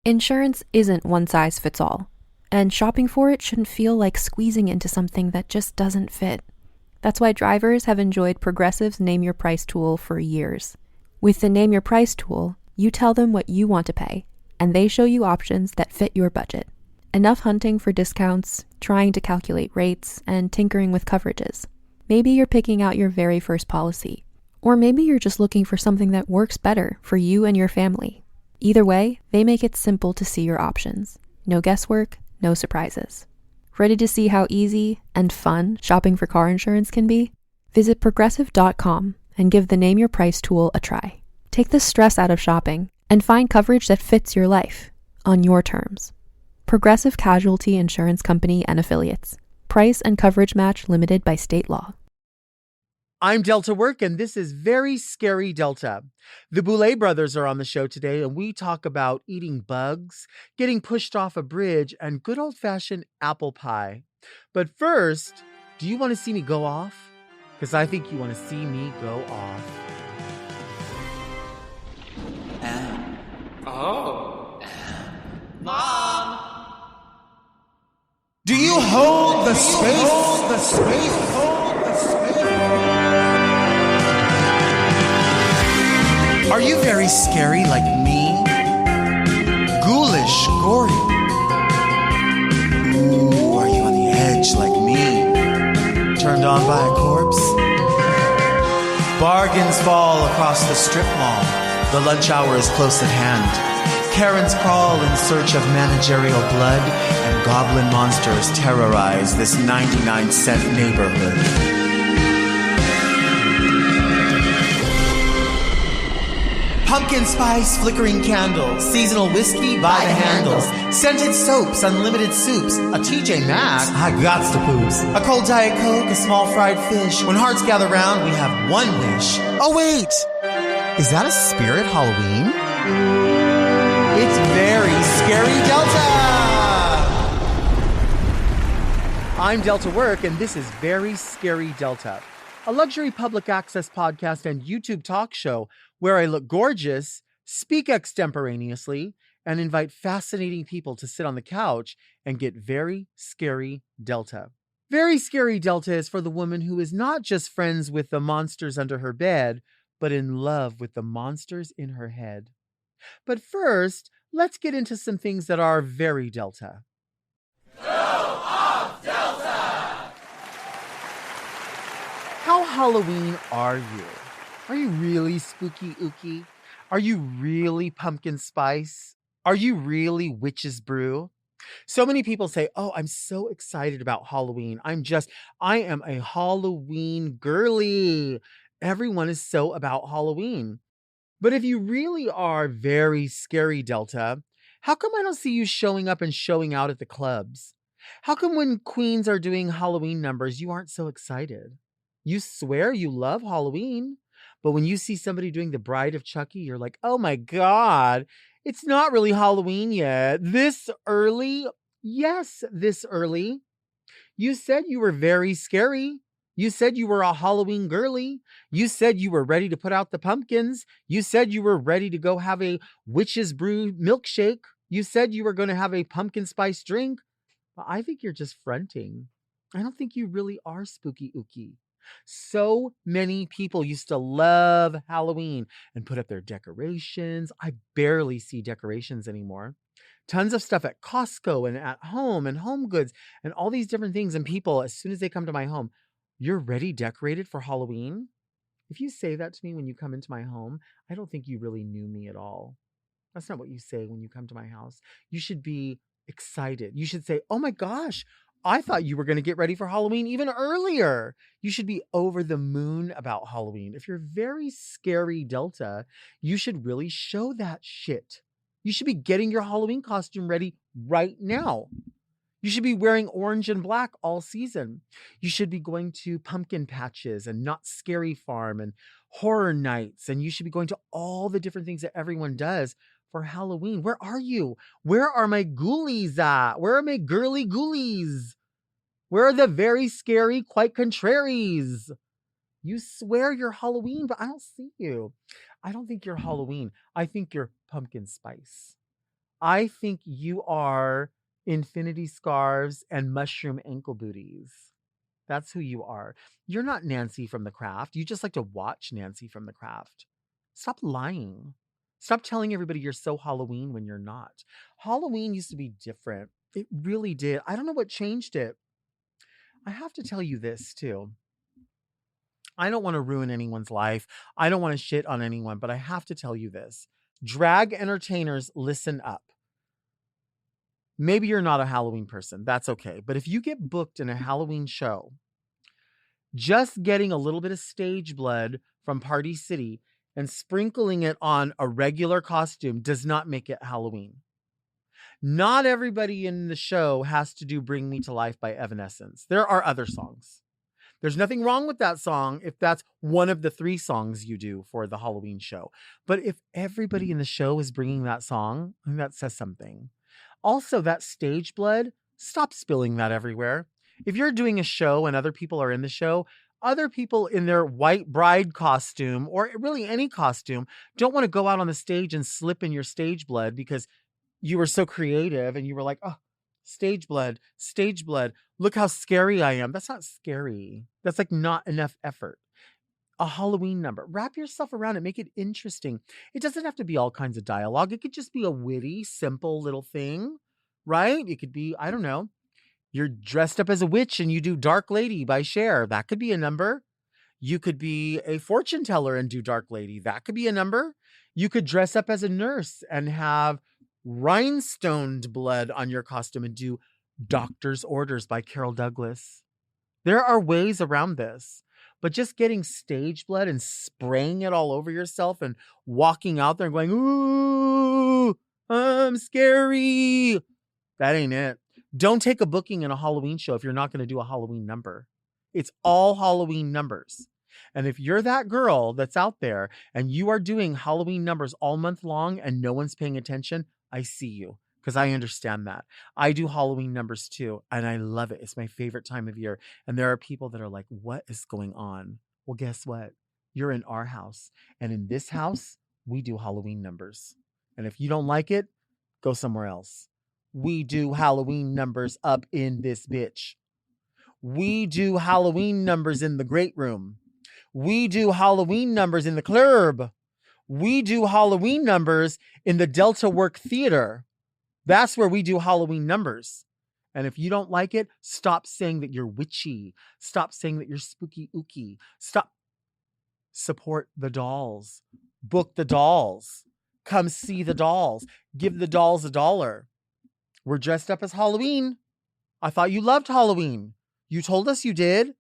Insurance isn't one size fits all, and shopping for it shouldn't feel like squeezing into something that just doesn't fit. That's why drivers have enjoyed Progressive's Name Your Price tool for years. With the Name Your Price tool, you tell them what you want to pay, and they show you options that fit your budget. Enough hunting for discounts, trying to calculate rates, and tinkering with coverages. Maybe you're picking out your very first policy, or maybe you're just looking for something that works better for you and your family. Either way, they make it simple to see your options. No guesswork, no surprises. Ready to see how easy and fun shopping for car insurance can be? Visit Progressive.com and give the Name Your Price tool a try. Take the stress out of shopping and find coverage that fits your life, on your terms. Progressive Casualty Insurance Company and Affiliates. Price and coverage match limited by state law. I'm Delta Work, and this is Very Scary Delta. The Boulet Brothers are on the show today, and we talk about eating bugs, getting pushed off a bridge, and good old-fashioned apple pie. But first, do you want to see me go off? Because I think you want to see me go off. Oh. Mom! Do you hold the space? Hold the space? Hold the space? Are you very scary like me? Ghoulish, gory? Ooh, are you on the edge like me? Turned on by a corpse? Bargains fall across the strip mall. The lunch hour is close at hand. Karens crawl in search of managerial blood, and goblin monsters terrorize this 99-cent neighborhood. Pumpkin spice, flickering candles, seasonal whiskey by the handles, scented soaps, unlimited soups, a TJ Maxx, I gots to poops, a cold Diet Coke, a small fried fish. When hearts gather round, we have one wish. Oh wait, is that a spirit Halloween? It's Very Scary Delta! I'm Delta Work, and this is Very Scary Delta, a luxury public access podcast and YouTube talk show where I look gorgeous, speak extemporaneously, and invite fascinating people to sit on the couch and get very scary Delta. Very Scary Delta is for the woman who is not just friends with the monsters under her bed, but in love with the monsters in her head. But first, let's get into some things that are very Delta. Go off, Delta! How Halloween are you? Are you really spooky ooky? Are you really pumpkin spice? Are you really witch's brew? So many people say, oh, I'm so excited about Halloween. I am a Halloween girly. Everyone is so about Halloween. But if you really are very scary Delta, how come I don't see you showing up and showing out at the clubs? How come when queens are doing Halloween numbers, you aren't so excited? You swear you love Halloween, but when you see somebody doing the Bride of Chucky, you're like, oh my God, it's not really Halloween yet. This early? Yes, this early. You said you were very scary. You said you were a Halloween girly. You said you were ready to put out the pumpkins. You said you were ready to go have a witch's brew milkshake. You said you were going to have a pumpkin spice drink. But I think you're just fronting. I don't think you really are spooky ooky. So many people used to love Halloween and put up their decorations. I barely see decorations anymore. Tons of stuff at Costco and at home and Home Goods and all these different things. And people, as soon as they come to my home, you're ready decorated for Halloween? If you say that to me when you come into my home, I don't think you really knew me at all. That's not what you say when you come to my house. You should be excited. You should say, oh my gosh, I thought you were going to get ready for Halloween even earlier. You should be over the moon about Halloween. If you're very scary Delta, you should really show that shit. You should be getting your Halloween costume ready right now. You should be wearing orange and black all season. You should be going to pumpkin patches and Not Scary Farm and horror nights. And you should be going to all the different things that everyone does for Halloween. Where are you? Where are my ghoulies at? Where are my girly ghoulies? Where are the very scary, quite contraries? You swear you're Halloween, but I don't see you. I don't think you're Halloween. I think you're pumpkin spice. I think you are infinity scarves and mushroom ankle booties. That's who you are. You're not Nancy from the Craft. You just like to watch Nancy from the Craft. Stop lying. Stop telling everybody you're so Halloween when you're not. Halloween used to be different. It really did. I don't know what changed it. I have to tell you this too. I don't want to ruin anyone's life. I don't want to shit on anyone, but I have to tell you this. Drag entertainers, listen up. Maybe you're not a Halloween person. That's okay. But if you get booked in a Halloween show, just getting a little bit of stage blood from Party City and sprinkling it on a regular costume does not make it Halloween. Not everybody in the show has to do Bring Me to Life by Evanescence. There are other songs. There's nothing wrong with that song if that's one of the 3 songs you do for the Halloween show. But if everybody in the show is bringing that song, I think that says something. Also, that stage blood, stop spilling that everywhere. If you're doing a show and other people are in the show, other people in their white bride costume or really any costume don't want to go out on the stage and slip in your stage blood because you were so creative and you were like, oh, stage blood. Look how scary I am. That's not scary. That's like not enough effort. A Halloween number. Wrap yourself around it. Make it interesting. It doesn't have to be all kinds of dialogue. It could just be a witty, simple little thing, right? It could be, I don't know, you're dressed up as a witch and you do Dark Lady by Cher. That could be a number. You could be a fortune teller and do Dark Lady. That could be a number. You could dress up as a nurse and have rhinestoned blood on your costume and do Doctor's Orders by Carol Douglas. There are ways around this, but just getting stage blood and spraying it all over yourself and walking out there and going, ooh, I'm scary. That ain't it. Don't take a booking in a Halloween show if you're not going to do a Halloween number. It's all Halloween numbers. And if you're that girl that's out there and you are doing Halloween numbers all month long and no one's paying attention, I see you because I understand that. I do Halloween numbers too, and I love it. It's my favorite time of year. And there are people that are like, what is going on? Well, guess what? You're in our house. And in this house, we do Halloween numbers. And if you don't like it, go somewhere else. We do Halloween numbers up in this bitch. We do Halloween numbers in the great room. We do Halloween numbers in the club. We do Halloween numbers in the Delta Work Theater. That's where we do Halloween numbers. And if you don't like it, stop saying that you're witchy. Stop saying that you're spooky ooky. Stop. Support the dolls. Book the dolls. Come see the dolls. Give the dolls $1. We're dressed up as Halloween. I thought you loved Halloween. You told us you did.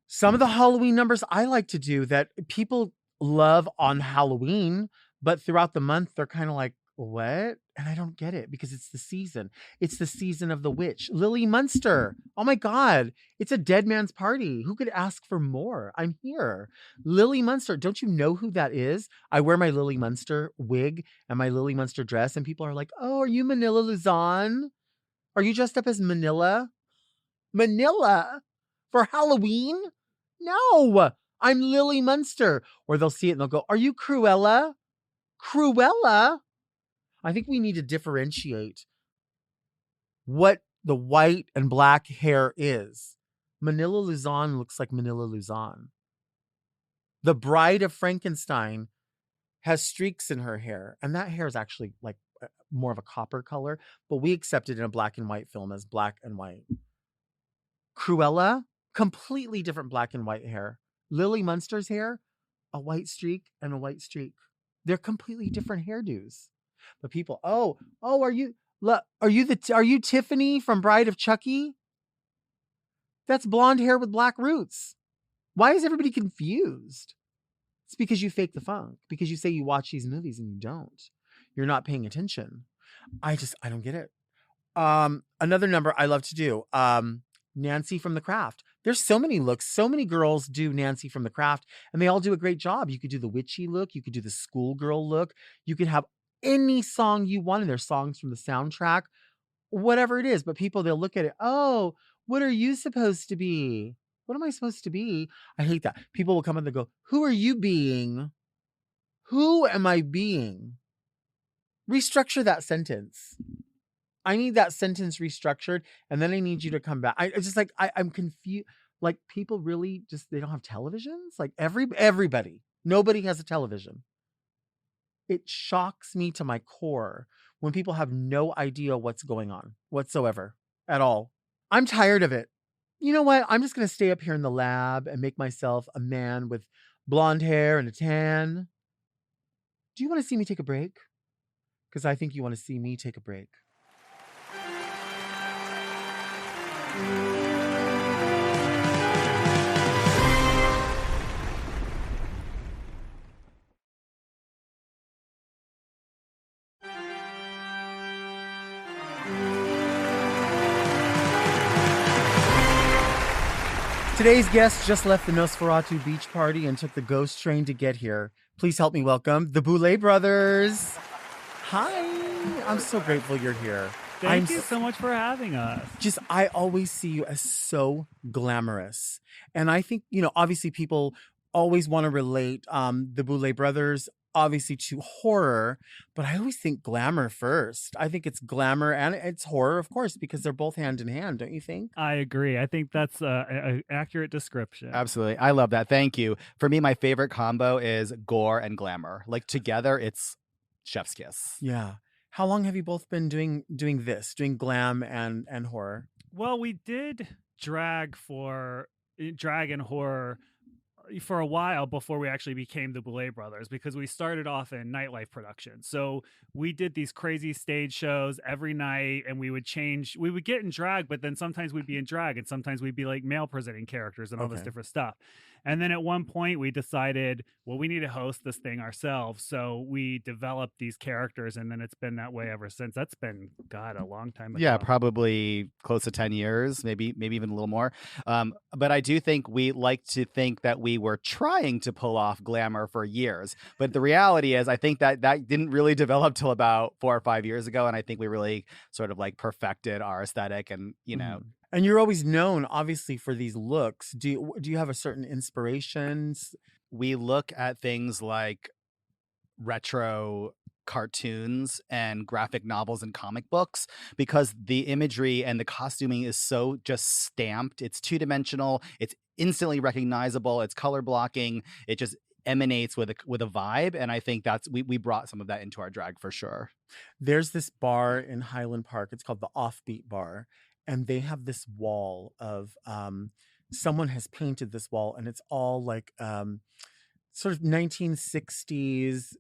Some of the Halloween numbers I like to do that people love on Halloween, but throughout the month, they're kind of like, what? And I don't get it because it's the season. It's the season of the witch. Lily Munster. Oh my God. It's a dead man's party. Who could ask for more? I'm here. Lily Munster. Don't you know who that is? I wear my Lily Munster wig and my Lily Munster dress and people are like, oh, are you Manila Luzon? Are you dressed up as Manila? Manila? For Halloween? No, I'm Lily Munster. Or they'll see it and they'll go, are you Cruella? Cruella? I think we need to differentiate what the white and black hair is. Manila Luzon looks like Manila Luzon. The Bride of Frankenstein has streaks in her hair, and that hair is actually like more of a copper color, but we accept it in a black and white film as black and white. Cruella, completely different black and white hair. Lily Munster's hair, a white streak and a white streak. They're completely different hairdos. But people, are you Tiffany from Bride of Chucky? That's blonde hair with black roots. Why is everybody confused? It's because you fake the funk. Because you say you watch these movies and you don't. You're not paying attention. I don't get it. Another number I love to do. Nancy from the Craft. There's so many looks. So many girls do Nancy from the Craft, and they all do a great job. You could do the witchy look. You could do the schoolgirl look. You could have any song you want, and there's songs from the soundtrack, whatever it is. But people, they'll look at it. Oh, what are you supposed to be? What am I supposed to be? I hate that. People will come and they go, who are you being? Who am I being? Restructure that sentence. I need that sentence restructured, and then I need you to come back. I just like I'm confused. Like people really just they don't have televisions. Like everybody, nobody has a television. It shocks me to my core when people have no idea what's going on whatsoever at all. I'm tired of it. You know what? I'm just gonna stay up here in the lab and make myself a man with blonde hair and a tan. Do you want to see me take a break? Because I think you want to see me take a break. Today's guest just left the Nosferatu beach party and took the ghost train to get here. Please help me welcome the Boulet Brothers. Hi. I'm so grateful you're here. Thank you so much for having us. I always see you as so glamorous. And I think, obviously people always want to relate the Boulet Brothers, obviously, to horror. But I always think glamour first. I think it's glamour and it's horror, of course, because they're both hand in hand, don't you think? I agree. I think that's an accurate description. Absolutely. I love that. Thank you. For me, my favorite combo is gore and glamour. Like together, it's chef's kiss. Yeah. How long have you both been doing glam and horror? Well, we did drag and horror for a while before we actually became the Boulet Brothers, because we started off in nightlife production. So we did these crazy stage shows every night, and we would get in drag, but then sometimes we'd be in drag and sometimes we'd be like male presenting characters and all this different stuff. And then at one point we decided, well, we need to host this thing ourselves. So we developed these characters, and then it's been that way ever since. That's been, God, a long time ago. Yeah, probably close to 10 years, maybe even a little more. But I do think we like to think that we were trying to pull off glamour for years. But the reality is, I think that didn't really develop till about 4 or 5 years ago. And I think we really sort of like perfected our aesthetic and, And you're always known, obviously, for these looks. Do you have a certain inspirations? We look at things like retro cartoons and graphic novels and comic books because the imagery and the costuming is so just stamped. It's two-dimensional. It's instantly recognizable. It's color blocking. It just emanates with a vibe. And I think we brought some of that into our drag for sure. There's this bar in Highland Park. It's called the Offbeat Bar. And they have this wall of someone has painted this wall, and it's all like sort of 1960s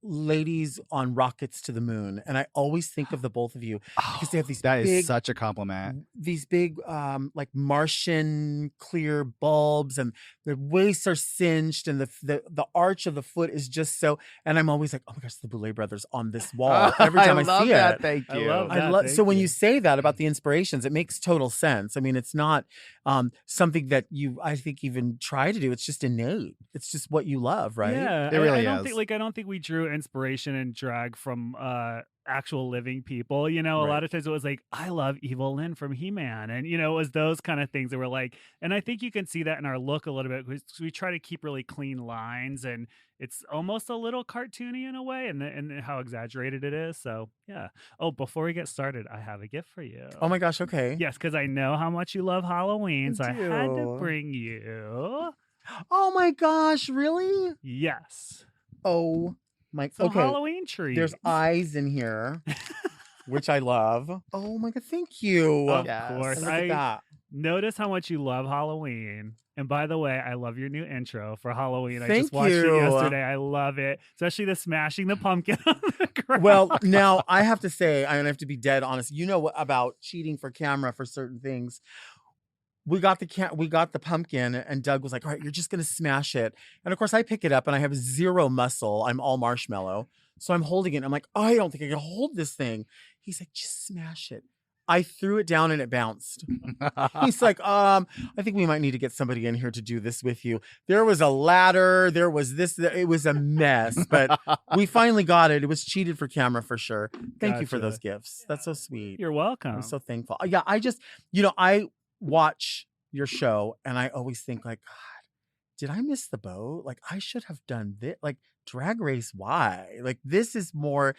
ladies on rockets to the moon. And I always think of the both of you because they have these that big, is such a compliment. These big like Martian clear bulbs, and their waists are cinched, and the arch of the foot is just so. And I'm always like, oh my gosh, the Boulet Brothers on this wall every time I see that. it. Thank you. I love that. So when you say that about the inspirations, it makes total sense. I mean, it's not something that you, I think, even try to do. It's just innate. It's just what you love, right? Yeah, it really I is. don't think we drew inspiration and drag from actual living people. A lot of times it was like, I love Evil Lynn from He-Man, and it was those kind of things that were like. And I think you can see that in our look a little bit because we try to keep really clean lines, and it's almost a little cartoony in a way, and how exaggerated it is. So yeah. Oh, before we get started, I have a gift for you. Oh my gosh. Okay. Yes, because I know how much you love Halloween, so I had to do. bring you. Oh my gosh. Really? Yes. Oh my. Some Okay. Halloween trees. There's eyes in here, which I love. Oh my god. Thank you. Of Yes. course. Look at that. Notice how much you love Halloween. And by the way, I love your new intro for Halloween. I Thank just watched you. it yesterday. I love it. Especially the smashing the pumpkin on the ground. Well, now I have to say, I have to be dead honest. You know what about cheating for camera for certain things? We got the pumpkin, and Doug was like, all right, you're just going to smash it. And of course I pick it up and I have zero muscle. I'm all marshmallow. So I'm holding it. And I'm like, oh, I don't think I can hold this thing. He's like, just smash it. I threw it down and it bounced. He's like, I think we might need to get somebody in here to do this with you. There was a ladder. There was this. It was a mess, but we finally got it. It was cheated for camera for sure. Thank you for Gotcha. those gifts. That's so sweet. You're welcome. I'm so thankful. Yeah, I just, I watch your show and I always think like, God, did I miss the boat? Like I should have done this. Like, Drag Race, why? Like, this is more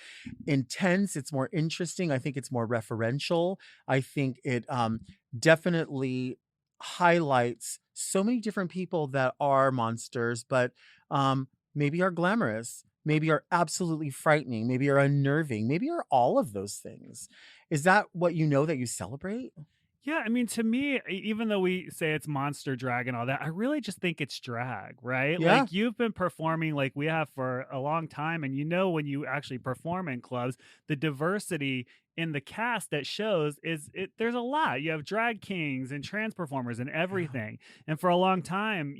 intense. It's more interesting. I think it's more referential. I think it definitely highlights so many different people that are monsters, but maybe are glamorous, maybe are absolutely frightening, maybe are unnerving, maybe are all of those things. Is that what you know that you celebrate? Yeah, I mean, to me, even though we say it's monster drag and all that, I really just think it's drag, right? Yeah. Like, you've been performing like we have for a long time, and when you actually perform in clubs, the diversity in the cast that shows there's a lot. You have drag kings and trans performers and everything. And for a long time,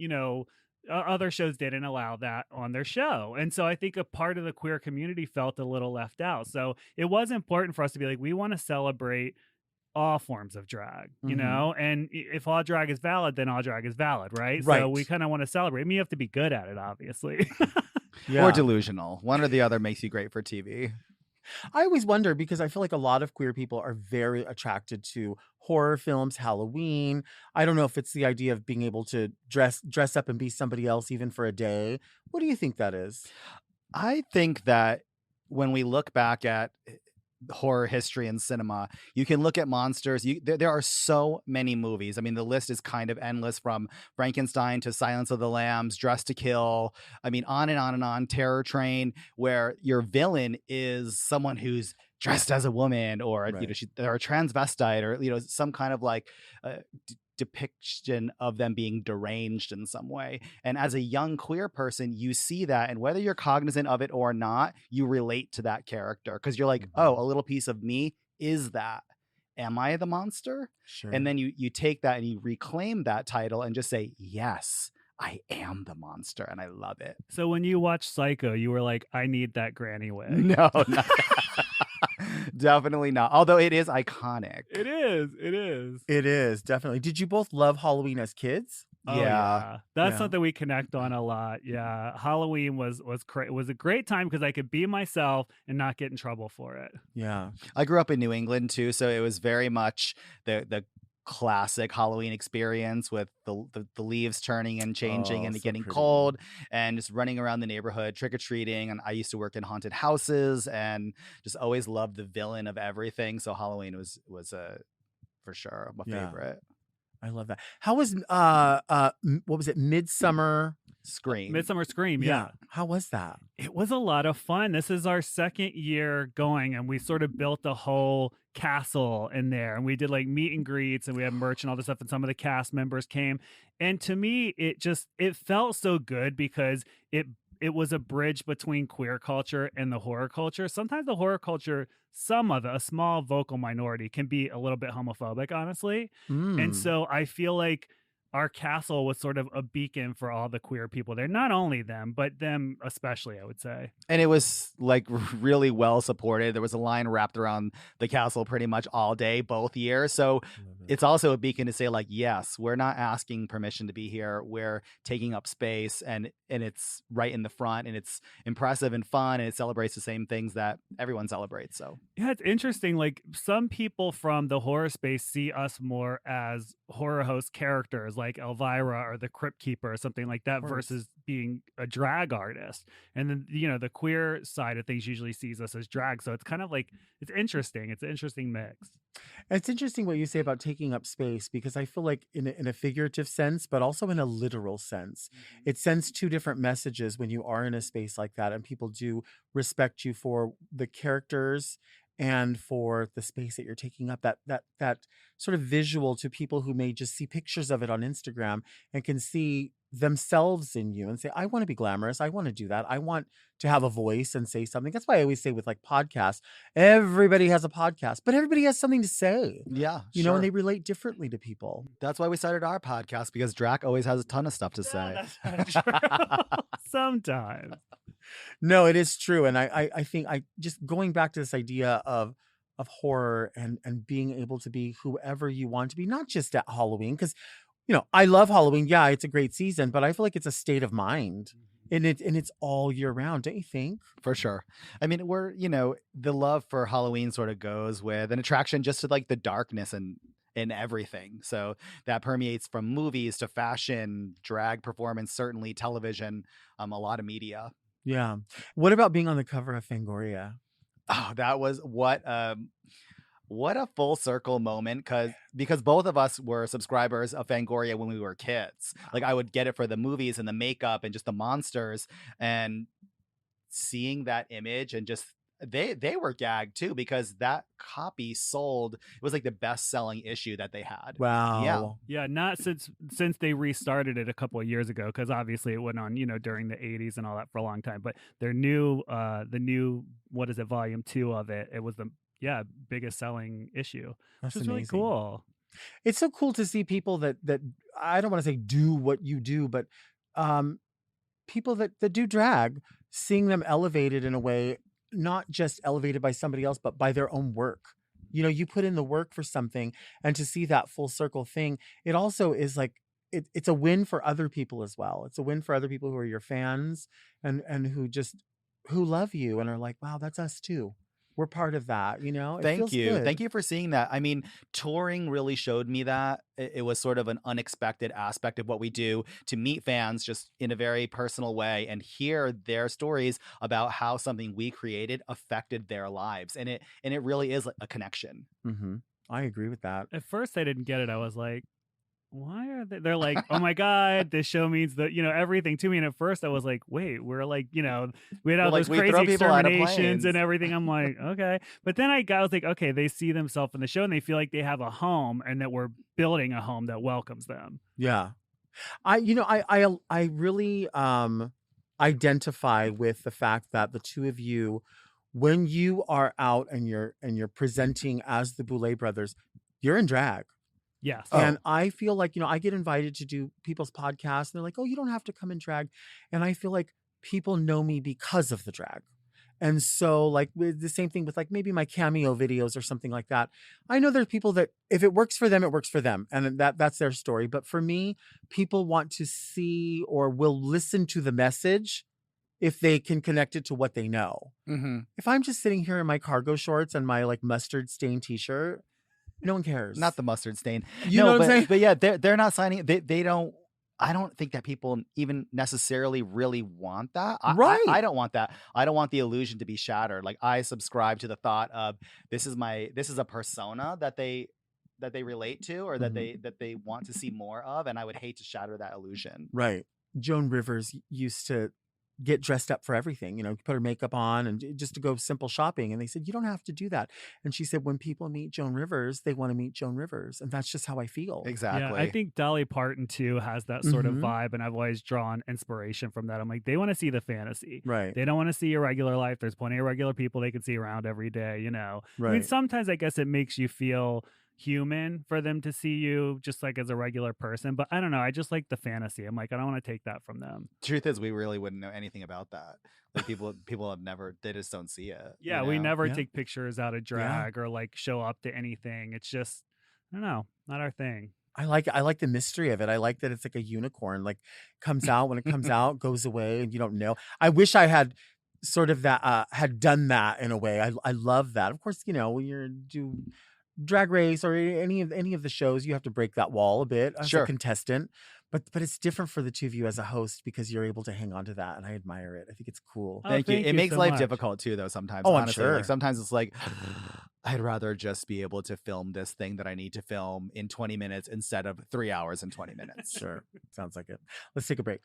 other shows didn't allow that on their show. And so I think a part of the queer community felt a little left out. So it was important for us to be like, we want to celebrate all forms of drag, and if all drag is valid, then all drag is valid, right? Right. So we kind of want to celebrate. I mean, you have to be good at it, obviously. Yeah. Or delusional. One or the other makes you great for TV. I always wonder because I feel like a lot of queer people are very attracted to horror films, Halloween. I don't know if it's the idea of being able to dress up and be somebody else even for a day. What do you think that is? I think that when we look back at horror history in cinema, you can look at monsters. There are so many movies. I mean, the list is kind of endless, from Frankenstein to Silence of the Lambs, Dressed to Kill. I mean, on and on and on. Terror Train, where your villain is someone who's dressed as a woman, or Right. or a transvestite, or some kind of like depiction of them being deranged in some way. And as a young queer person, you see that, and whether you're cognizant of it or not, you relate to that character, because you're like, oh, a little piece of me is that. Am I the monster? Sure. And then you take that and you reclaim that title and just say, yes, I am the monster, and I love it. So when you watched Psycho, you were like, I need that granny wig. No, not definitely not. Although it is iconic. It is. It is. It is, definitely. Did you both love Halloween as kids? Oh, Yeah. That's Yeah. something we connect on a lot. Yeah. Halloween was a great time because I could be myself and not get in trouble for it. Yeah. I grew up in New England too, so it was very much the classic Halloween experience, with the leaves turning and changing and so it getting pretty. cold, and just running around the neighborhood trick-or-treating. And I used to work in haunted houses and just always loved the villain of everything. So Halloween was for sure my Yeah. favorite. I love that. How was what was it? Midsummer? Scream. Midsummer Scream. Yeah. How was that? It was a lot of fun. This is our second year going, and we sort of built a whole castle in there, and we did like meet and greets, and we had merch and all this stuff, and some of the cast members came. And to me, it felt so good because it was a bridge between queer culture and the horror culture. Sometimes the horror culture, a small vocal minority, can be a little bit homophobic, honestly. And so I feel like our castle was sort of a beacon for all the queer people there. Not only them, but them especially, I would say. And it was like really well supported. There was a line wrapped around the castle pretty much all day, both years. So it's also a beacon to say, like, yes, we're not asking permission to be here. We're taking up space, and it's right in the front, and it's impressive and fun, and it celebrates the same things that everyone celebrates. So yeah, it's interesting. Like, some people from the horror space see us more as horror host characters, like Elvira or the Crypt Keeper or something like that, versus being a drag artist. And then, the queer side of things usually sees us as drag. So it's kind of like, it's interesting. It's an interesting mix. It's interesting what you say about taking up space, because I feel like in a figurative sense, but also in a literal sense, it sends two different messages when you are in a space like that, and people do respect you for the characters and for the space that you're taking up. That sort of visual to people who may just see pictures of it on Instagram and can see themselves in you and say, I want to be glamorous. I want to do that. I want to have a voice and say something. That's why I always say with like podcasts, everybody has a podcast, but everybody has something to say. yeah, You know, and they relate differently to people. that's why we started our podcast, because Drac always has a ton of stuff to say. That's not true. Sometimes. No, it is true. And I think I just going back to this idea of horror and being able to be whoever you want to be, not just at Halloween, because I love Halloween. Yeah, it's a great season, but I feel like it's a state of mind. And it's all year round, don't you think? For sure. I mean, the love for Halloween sort of goes with an attraction just to like the darkness and everything. So that permeates from movies to fashion, drag performance, certainly television, a lot of media. Yeah. What about being on the cover of Fangoria? Oh, that was what a full circle moment because both of us were subscribers of Fangoria when we were kids. Like I would get it for the movies and the makeup and just the monsters, and seeing that image and just they were gagged too because that copy sold. It was like the best selling issue that they had. Wow. Yeah, not since they restarted it a couple of years ago, because obviously it went on, during the 80s and all that for a long time. But their new what is it, volume 2 of it, it was the biggest selling issue. That's which was really amazing. cool. It's so cool to see people that I don't want to say do what you do, but people that do drag, seeing them elevated in a way, not just elevated by somebody else, but by their own work. You put in the work for something, and to see that full circle thing, it also is like it's a win for other people as well. It's a win for other people who are your fans and who love you and are like, wow, that's us too. We're part of that, It Thank feels you. good. Thank you for seeing that. I mean, touring really showed me that it was sort of an unexpected aspect of what we do, to meet fans just in a very personal way and hear their stories about how something we created affected their lives. And it really is a connection. Mm-hmm. I agree with that. At first I didn't get it. I was like, why are they're like, oh my god, this show means that everything to me. And at first I was like, wait, we're like, we had all those we crazy throw people out of exterminations and planes. everything. I'm like, okay. But then I was like, okay, they see themselves in the show and they feel like they have a home and that we're building a home that welcomes them. Yeah. I really identify with the fact that the two of you, when you are out and you're presenting as the Boulet Brothers, you're in drag. Yes. And I feel like, I get invited to do people's podcasts and they're like, oh, you don't have to come in drag. And I feel like people know me because of the drag. And so like with the same thing with like maybe my cameo videos or something like that. I know there's people that if it works for them, it works for them. And that's their story. But for me, people want to see or will listen to the message if they can connect it to what they know. Mm-hmm. If I'm just sitting here in my cargo shorts and my like mustard stained t-shirt, no one cares. Not the mustard stain. You know what I'm saying? But yeah, they're not signing. They don't. I don't think that people even necessarily really want that. Right. I don't want that. I don't want the illusion to be shattered. Like I subscribe to the thought of this is a persona that they relate to or that they want to see more of, and I would hate to shatter that illusion. Right. Joan Rivers used to get dressed up for everything, put her makeup on and just to go simple shopping. And they said, you don't have to do that. And she said, when people meet Joan Rivers, they want to meet Joan Rivers. And that's just how I feel. Exactly. Yeah, I think Dolly Parton too has that sort of Mhm. vibe, and I've always drawn inspiration from that. I'm like, they want to see the fantasy. Right. They don't want to see your regular life. There's plenty of regular people they can see around every day, I mean, Right. sometimes I guess it makes you feel human for them to see you just like as a regular person, but I don't know, I just like the fantasy. I'm like, I don't want to take that from them. Truth is, we really wouldn't know anything about that. Like people have never, they just don't see it. Yeah, we never Yeah. take pictures out of drag or like show up to anything. It's just, I don't know, not our thing. I like the mystery of it. I like that it's like a unicorn, like comes out when it comes out, goes away, and you don't know. I wish I had sort of that, had done that in a way. I love that. Of course, when you're do Drag Race or any of the shows, you have to break that wall a bit as Sure. a contestant. But it's different for the two of you as a host because you're able to hang on to that, and I admire it. I think it's cool. Oh, Thank you. thank It you makes so life much. difficult too, though. Sometimes, Oh, I'm honestly, sure. like sometimes it's like I'd rather just be able to film this thing that I need to film in 20 minutes instead of 3 hours and 20 minutes. Sure. Sounds like it. Let's take a break.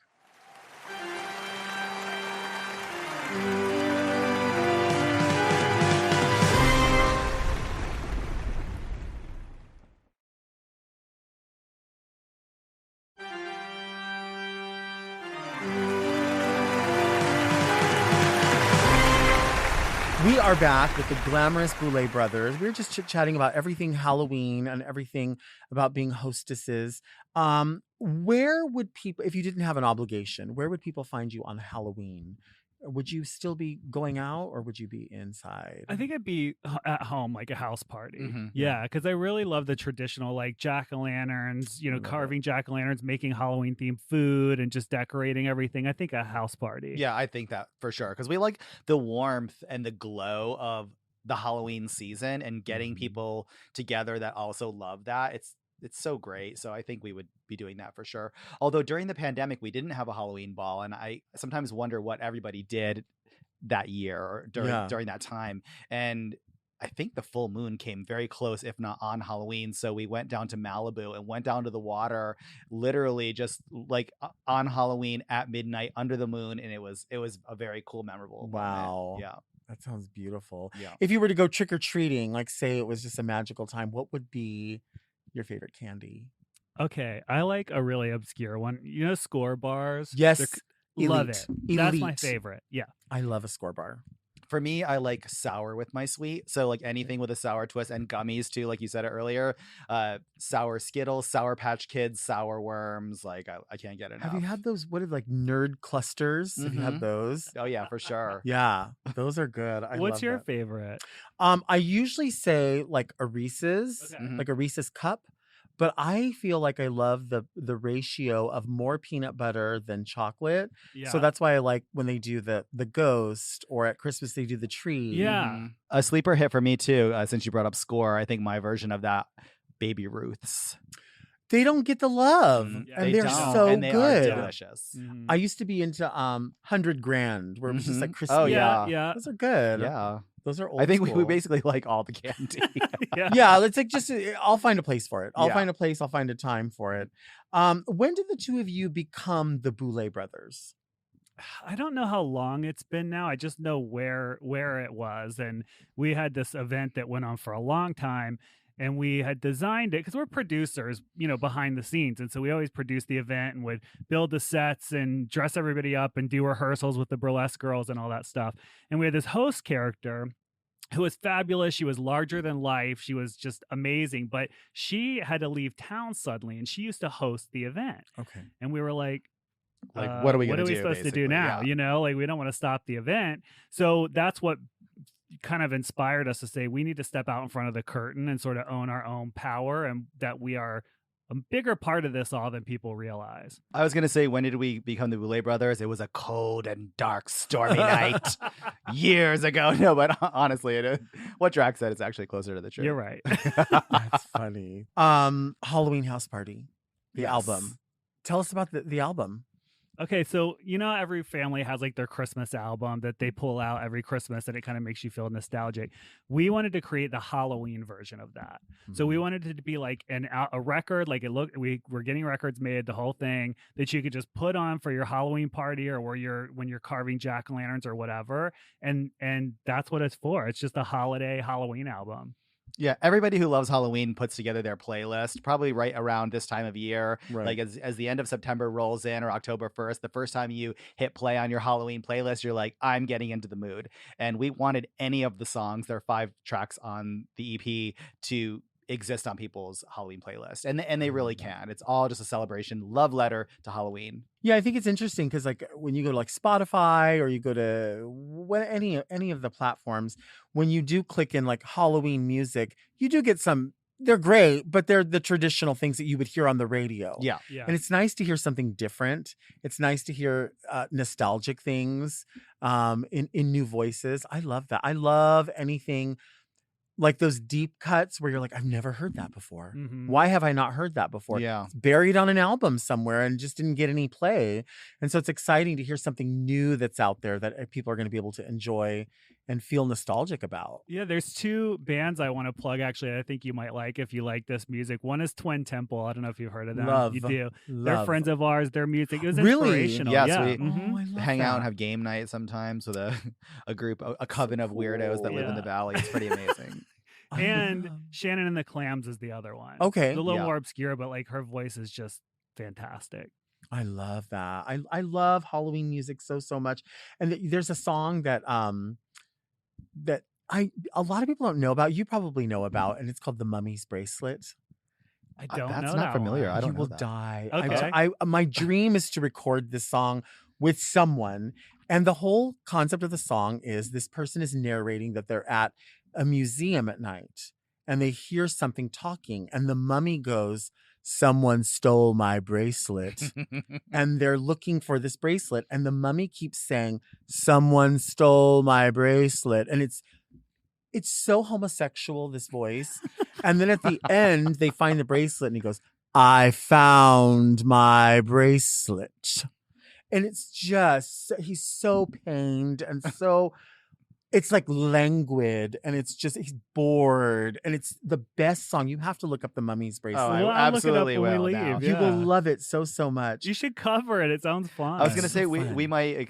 We are back with the glamorous Boulet Brothers. We were just chit-chatting about everything Halloween and everything about being hostesses. Where would people, if you didn't have an obligation, where would people find you on Halloween? Would you still be going out or would you be inside? I think I'd be at home, like a house party. Mhm. Yeah, because I really love the traditional, like jack-o'-lanterns, Love it. carving jack-o'-lanterns, making Halloween-themed food, and just decorating everything. I think a house party. Yeah, I think that for sure. Because we like the warmth and the glow of the Halloween season and getting Mhm. people together that also love that. It's it's so great. So I think we would be doing that for sure. Although during the pandemic, we didn't have a Halloween ball, and I sometimes wonder what everybody did that year or during that time. And I think the full moon came very close, if not on Halloween. So we went down to Malibu and went down to the water, literally just like on Halloween at midnight under the moon, and it was a very cool, memorable moment. Yeah. That sounds beautiful. Yeah. If you were to go trick-or-treating, like say it was just a magical time, what would be your favorite candy? Okay, I like a really obscure one. You know, score bars? Yes. Love Elite. it. That's my Elite. favorite. Yeah. I love a score bar. For me, I like sour with my sweet. So like anything with a sour twist, and gummies too, like you said it earlier. Sour Skittles, Sour Patch Kids, sour worms. Like I can't get enough. Have you had those? What are like nerd clusters? Have you had those? Oh yeah, for sure. Yeah, those are good. What's love your that. favorite? I usually say like a Reese's, Okay. Mhm. like a Reese's cup. But I feel like I love the ratio of more peanut butter than chocolate. Yeah. So that's why I like when they do the ghost, or at Christmas they do the tree. Yeah. Mhm. A sleeper hit for me too. Since you brought up score, I think my version of that, Baby Ruth's. They don't get the love, Mhm. and They they're don't, so and they good. are delicious. Mhm. I used to be into 100 grand, where it was just like Mhm. Christmas. Oh, yeah. yeah. Yeah. Those are good. Yeah, Those are old I think we school. basically like all the candy. Yeah. Yeah, it's like just I'll find a place for it. I'll Yeah. find a place. I'll find a time for it. When did the two of you become the Boulet Brothers? I don't know how long it's been now. I just know where it was, and we had this event that went on for a long time, and we had designed it because we're producers, you know, behind the scenes, and so we always produced the event and would build the sets and dress everybody up and do rehearsals with the burlesque girls and all that stuff. And we had this host character who was fabulous. She was larger than life. She was just amazing, but she had to leave town suddenly, and she used to host the event. Okay. And we were like, What are we gonna do, supposed to do basically? now? Yeah. You know, like we don't want to stop the event. So that's what kind of inspired us to say we need to step out in front of the curtain and sort of own our own power, and that we are a bigger part of this all than people realize. I was gonna say, when did we become the Boulet Brothers? It was a cold and dark, stormy night years ago. No, but honestly, what Drac said is actually closer to the truth. You're right. That's funny. Halloween House Party, the Yes. album. Tell us about the album. Okay, so you know every family has like their Christmas album that they pull out every Christmas, and it kind of makes you feel nostalgic. We wanted to create the Halloween version of that. So we wanted it to be like a record, like we were getting records made, the whole thing that you could just put on for your Halloween party or when you're carving jack-o'-lanterns or whatever, and that's what it's for. It's just a holiday Halloween album. Yeah, everybody who loves Halloween puts together their playlist probably right around this time of year. Right. Like as the end of September rolls in, or October 1st, the first time you hit play on your Halloween playlist, you're like, I'm getting into the mood. And we wanted any of the songs, there are 5 tracks on the EP, to exist on people's Halloween playlist. And they really can. It's all just a celebration, love letter to Halloween. Yeah, I think it's interesting because like when you go to like Spotify or you go to any of the platforms, when you do click in like Halloween music, you do get some. They're great, but they're the traditional things that you would hear on the radio. Yeah. Yeah. And it's nice to hear something different. It's nice to hear nostalgic things in new voices. I love that. I love anything like those deep cuts where you're like, I've never heard that before. Mhm. Why have I not heard that before? Yeah. It's buried on an album somewhere and just didn't get any play. And so it's exciting to hear something new that's out there that people are going to be able to enjoy and feel nostalgic about. Yeah, there's 2 bands I want to plug, actually. I think you might like if you like this music. One is Twin Temple. I don't know if you've heard of them. Love. You do. They're Love. friends of ours. Their music is Really? inspirational. Yes, yeah. we- Mhm. Oh, I love Hang out that. and have game night sometimes with a group, a coven of weirdos that live in the Yeah. valley. It's pretty amazing. I And love- Shannon and the Clams is the other one. Okay. It's a little Yeah. more obscure, but like her voice is just fantastic. I love that. I love Halloween music so much. And there's a song that that a lot of people don't know about. You probably know about, and it's called "The Mummy's Bracelet." I don't that's know not that familiar. one. I don't You know will that. die. Okay. My dream is to record this song with someone, and the whole concept of the song is this person is narrating that they're at a museum at night, and they hear something talking, and the mummy goes, "Someone stole my bracelet." And they're looking for this bracelet, and the mummy keeps saying, "Someone stole my bracelet." And it's so homosexual, this voice. And then at the end, they find the bracelet and he goes, I found my bracelet. And it's just, he's so pained and so, it's like languid and it's just, he's bored. And it's the best song. You have to look up the Mummy's bracelet. I Well, I'll look it up absolutely when we will leave. now. You will Yeah. love it so much. You should cover it. It sounds fun. I was gonna It's say so we fun. might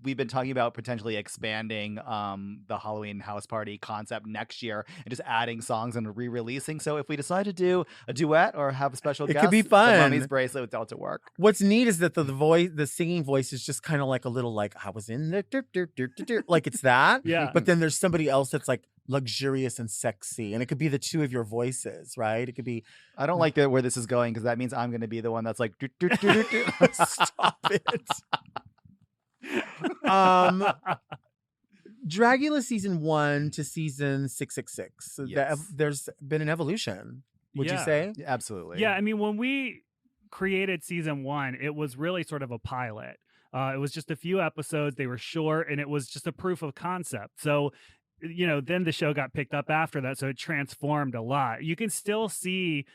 we've been talking about potentially expanding the Halloween house party concept next year and just adding songs and re-releasing. So if we decide to do a duet or have a special It guest, could be the fun. Mummy's bracelet would all to work. What's neat is that the singing voice is just kind of like a little like I was in the like it's that. Yeah. But then there's somebody else that's like luxurious and sexy, and it could be the two of your voices, right? It could be. I don't like where this is going because that means I'm going to be the one that's like. Stop it. Dragula season 1 to season 666. So Yes. there's been an evolution. Would you Yeah. say? Absolutely. Yeah, I mean, when we created season 1, it was really sort of a pilot. It was just a few episodes. They were short, and it was just a proof of concept. So, then the show got picked up after that, so it transformed a lot. You can still see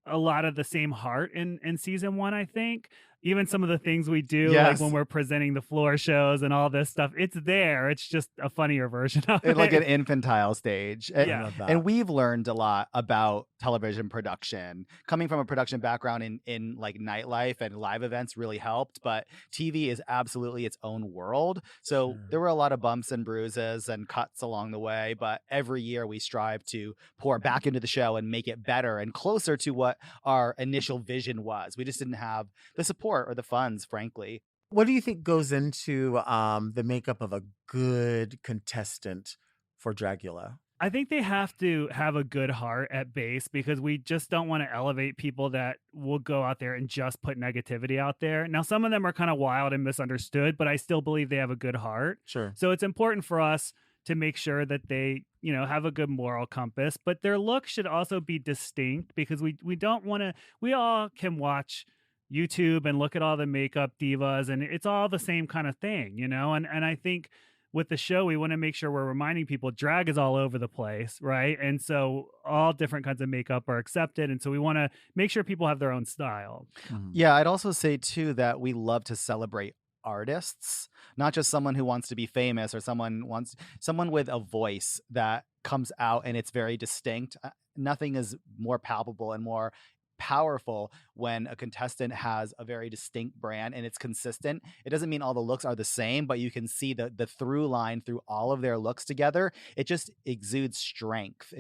a lot of the same heart in season 1, I think. Even some of the things we do, Yes. like when we're presenting the floor shows and all this stuff, it's there. It's just a funnier version of it. Like an infantile stage. And, Yeah. I love that. and we've learned a lot about television production. Coming from a production background in like nightlife and live events really helped, but TV is absolutely its own world. So Sure. there were a lot of bumps and bruises and cuts along the way, but every year we strive to pour back into the show and make it better and closer to what our initial vision was. We just didn't have the support or the funds, frankly. What do you think goes into the makeup of a good contestant for Dragula? I think they have to have a good heart at base because we just don't want to elevate people that will go out there and just put negativity out there. Now, some of them are kind of wild and misunderstood, but I still believe they have a good heart. Sure. So it's important for us to make sure that they, have a good moral compass, but their look should also be distinct because we don't want to, we all can watch YouTube and look at all the makeup divas and it's all the same kind of thing, and I think with the show, we want to make sure we're reminding people drag is all over the place, right? And so all different kinds of makeup are accepted. And so we want to make sure people have their own style. Mhm. Yeah, I'd also say too that we love to celebrate artists, not just someone who wants to be famous or someone with a voice that comes out and it's very distinct. Nothing is more palpable and more powerful when a contestant has a very distinct brand and it's consistent. It doesn't mean all the looks are the same, but you can see the through line through all of their looks together. It just exudes strength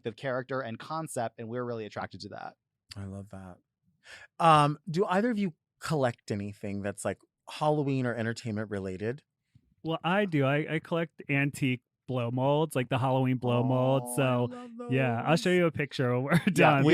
of character and concept, and we're really attracted to that. I love that. Do either of you collect anything that's like Halloween or entertainment related? Well, I do. I collect antique blow molds, like the Halloween blow molds. So yeah, I'll show you a picture when we're done.